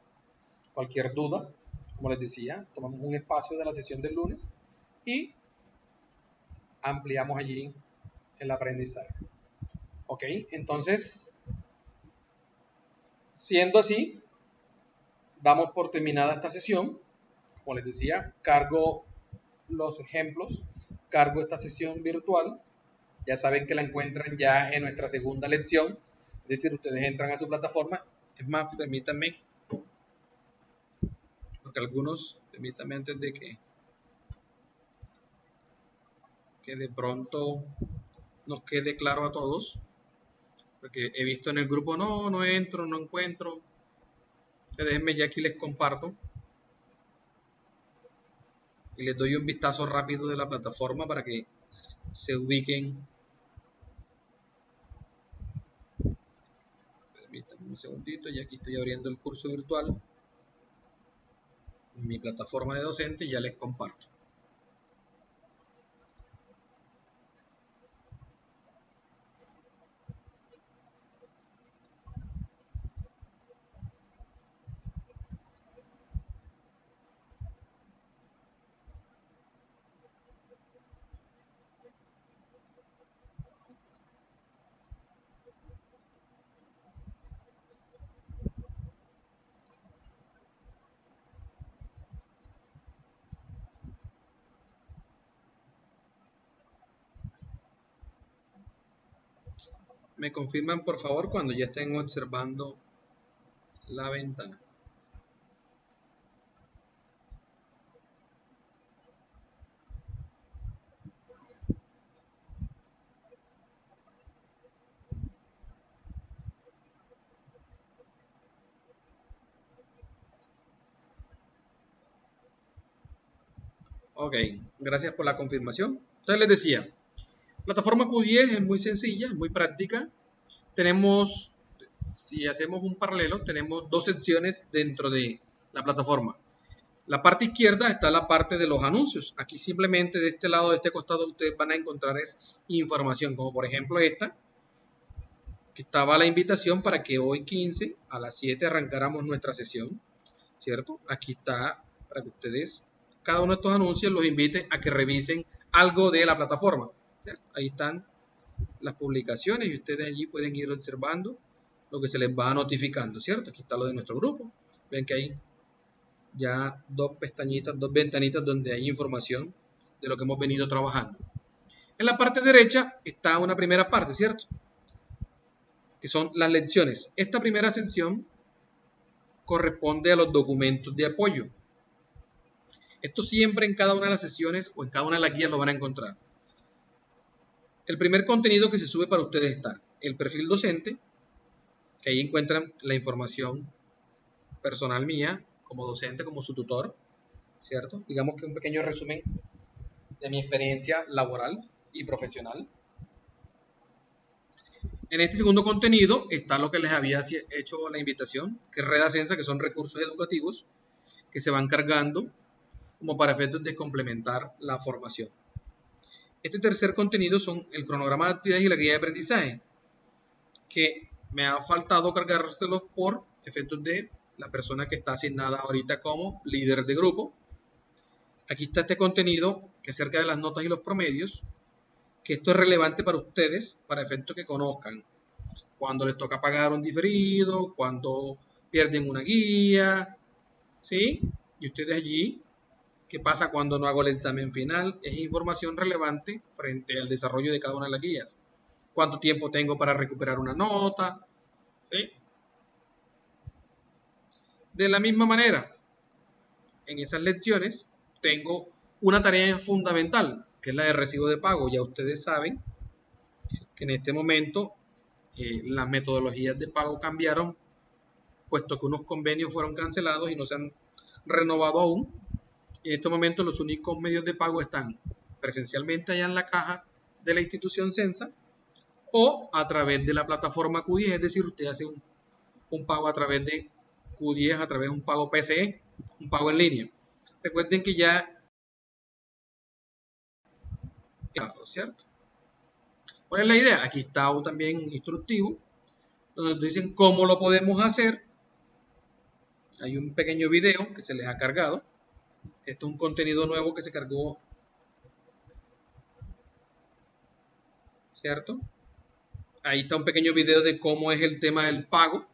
Cualquier duda, como les decía, tomamos un espacio de la sesión del lunes y ampliamos allí el aprendizaje. Ok, entonces, siendo así, damos por terminada esta sesión. Como les decía, cargo los ejemplos, cargo esta sesión virtual. Ya saben que la encuentran ya en nuestra segunda lección. Es decir, ustedes entran a su plataforma. Es más, permítanme, porque algunos, permítanme antes de que de pronto nos quede claro a todos, porque he visto en el grupo, no entro, no encuentro. Déjenme ya aquí les comparto y les doy un vistazo rápido de la plataforma para que se ubiquen. Permítanme un segundito, y aquí estoy abriendo el curso virtual, mi plataforma de docente, y ya les comparto. Me confirman por favor cuando ya estén observando la ventana. Ok, gracias por la confirmación. Entonces les decía, plataforma Q10 es muy sencilla, es muy práctica. Tenemos, si hacemos un paralelo, tenemos dos secciones dentro de la plataforma. La parte izquierda está la parte de los anuncios. Aquí simplemente de este lado, de este costado, ustedes van a encontrar es información, como por ejemplo esta, que estaba la invitación para que hoy 15 a las 7 arrancáramos nuestra sesión, ¿cierto? Aquí está para que ustedes, cada uno de estos anuncios los invite a que revisen algo de la plataforma, ¿cierto? Ahí están las publicaciones y ustedes allí pueden ir observando lo que se les va notificando, ¿cierto? Aquí está lo de nuestro grupo. Ven que hay ya dos pestañitas, dos ventanitas donde hay información de lo que hemos venido trabajando. En la parte derecha está una primera parte, ¿cierto? Que son las lecciones. Esta primera sección corresponde a los documentos de apoyo. Esto siempre en cada una de las sesiones o en cada una de las guías lo van a encontrar. El primer contenido que se sube para ustedes está el perfil docente, que ahí encuentran la información personal mía como docente, como su tutor, ¿cierto? Digamos que un pequeño resumen de mi experiencia laboral y profesional. En este segundo contenido está lo que les había hecho la invitación, que es Red Ascensa, que son recursos educativos que se van cargando como para efectos de complementar la formación. Este tercer contenido son el cronograma de actividades y la guía de aprendizaje, que me ha faltado cargárselos por efectos de la persona que está asignada ahorita como líder de grupo. Aquí está este contenido que es acerca de las notas y los promedios, que esto es relevante para ustedes, para efectos que conozcan cuando les toca pagar un diferido, cuando pierden una guía, ¿sí? Y ustedes allí, ¿qué pasa cuando no hago el examen final? Es información relevante frente al desarrollo de cada una de las guías. ¿Cuánto tiempo tengo para recuperar una nota? ¿Sí? De la misma manera, en esas lecciones tengo una tarea fundamental, que es la de recibo de pago. Ya ustedes saben que en este momento las metodologías de pago cambiaron, puesto que unos convenios fueron cancelados y no se han renovado aún. En este momento los únicos medios de pago están presencialmente allá en la caja de la institución Censa o a través de la plataforma Q10, es decir, usted hace un pago a través de Q10, a través de un pago PCE, un pago en línea. Recuerden que ya, ¿cierto? ¿Cuál es la idea? Aquí está también instructivo, donde nos dicen cómo lo podemos hacer. Hay un pequeño video que se les ha cargado. Esto es un contenido nuevo que se cargó, ¿cierto? Ahí está un pequeño video de cómo es el tema del pago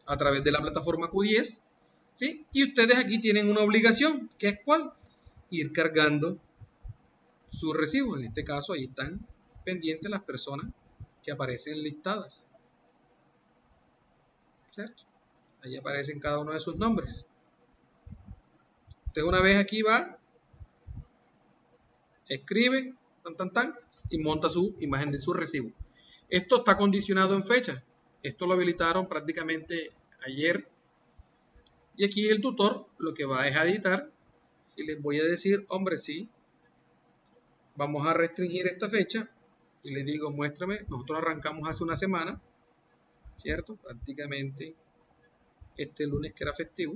a través de la plataforma Q10, ¿sí? Y ustedes aquí tienen una obligación, que es ¿cuál? Ir cargando sus recibos. En este caso, ahí están pendientes las personas que aparecen listadas, ¿cierto? Ahí aparecen cada uno de sus nombres. Usted una vez aquí va, escribe, y monta su imagen de su recibo. Esto está condicionado en fecha. Esto lo habilitaron prácticamente ayer. Y aquí el tutor lo que va es a editar y les voy a decir, hombre, sí, vamos a restringir esta fecha. Y les digo, muéstrame, nosotros arrancamos hace una semana, ¿cierto? Prácticamente este lunes que era festivo.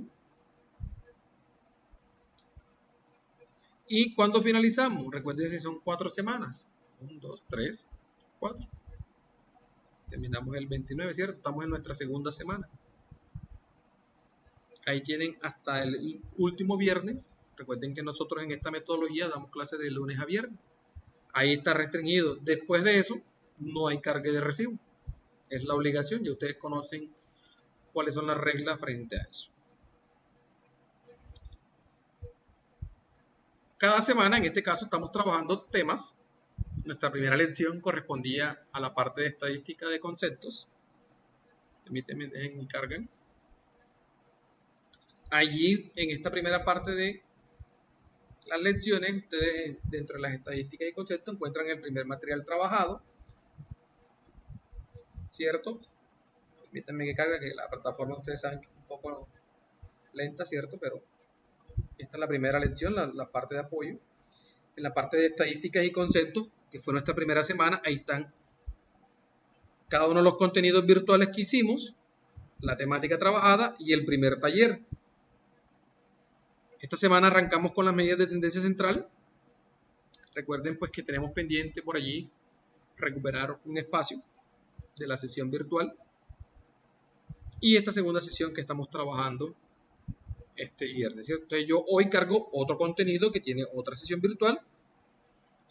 ¿Y cuándo finalizamos? Recuerden que son 4 semanas. 1, 2, 3, 4. Terminamos el 29, ¿cierto? Estamos en nuestra segunda semana. Ahí tienen hasta el último viernes. Recuerden que nosotros en esta metodología damos clases de lunes a viernes. Ahí está restringido. Después de eso, no hay carga de recibo. Es la obligación. Ya ustedes conocen cuáles son las reglas frente a eso. Cada semana, en este caso, estamos trabajando temas Nuestra primera lección correspondía a la parte de estadística de conceptos. Permítanme, dejen que carguen. Allí, en esta primera parte de las lecciones, ustedes dentro de las estadísticas y conceptos encuentran el primer material trabajado, ¿cierto? Permítanme que cargue, que la plataforma ustedes saben que es un poco lenta, ¿cierto? Pero esta es la primera lección, la parte de apoyo. En la parte de estadísticas y conceptos, que fue nuestra primera semana, ahí están cada uno de los contenidos virtuales que hicimos, la temática trabajada y el primer taller. Esta semana arrancamos con las medidas de tendencia central. Recuerden pues que tenemos pendiente por allí recuperar un espacio de la sesión virtual y esta segunda sesión que estamos trabajando este viernes, ¿cierto? Entonces yo hoy cargo otro contenido que tiene otra sesión virtual.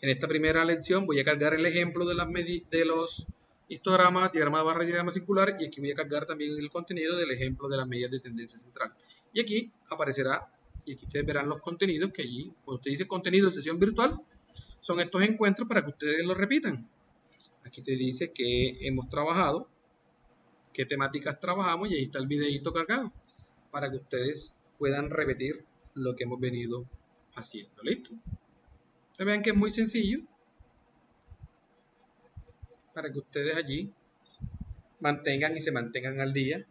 En esta primera lección voy a cargar el ejemplo de los histogramas, diagrama de barra y diagrama circular, y aquí voy a cargar también el contenido del ejemplo de las medidas de tendencia central. Y aquí aparecerá, y aquí ustedes verán los contenidos que allí, cuando usted dice contenido de sesión virtual, son estos encuentros para que ustedes lo repitan. Aquí te dice que hemos trabajado, qué temáticas trabajamos, y ahí está el videito cargado, para que ustedes puedan repetir lo que hemos venido haciendo. ¿Listo? Ustedes vean que es muy sencillo, para que ustedes allí mantengan y se mantengan al día.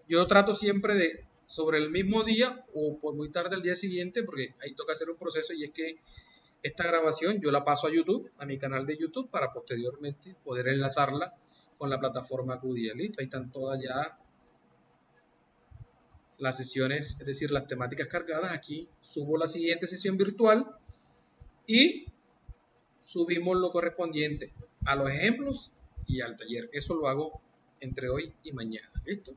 Yo trato siempre de sobre el mismo día o por muy tarde el día siguiente, porque ahí toca hacer un proceso, y es que esta grabación yo la paso a YouTube, a mi canal de YouTube, para posteriormente poder enlazarla con la plataforma QDIA. Listo, ahí están todas ya las sesiones, es decir, las temáticas cargadas. Aquí subo la siguiente sesión virtual y subimos lo correspondiente a los ejemplos y al taller. Eso lo hago entre hoy y mañana. ¿Listo?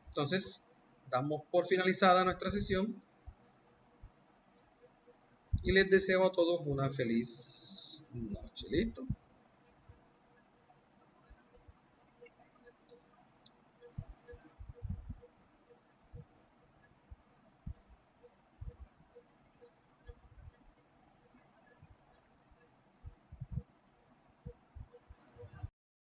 Entonces, damos por finalizada nuestra sesión y les deseo a todos una feliz noche. ¿Listo?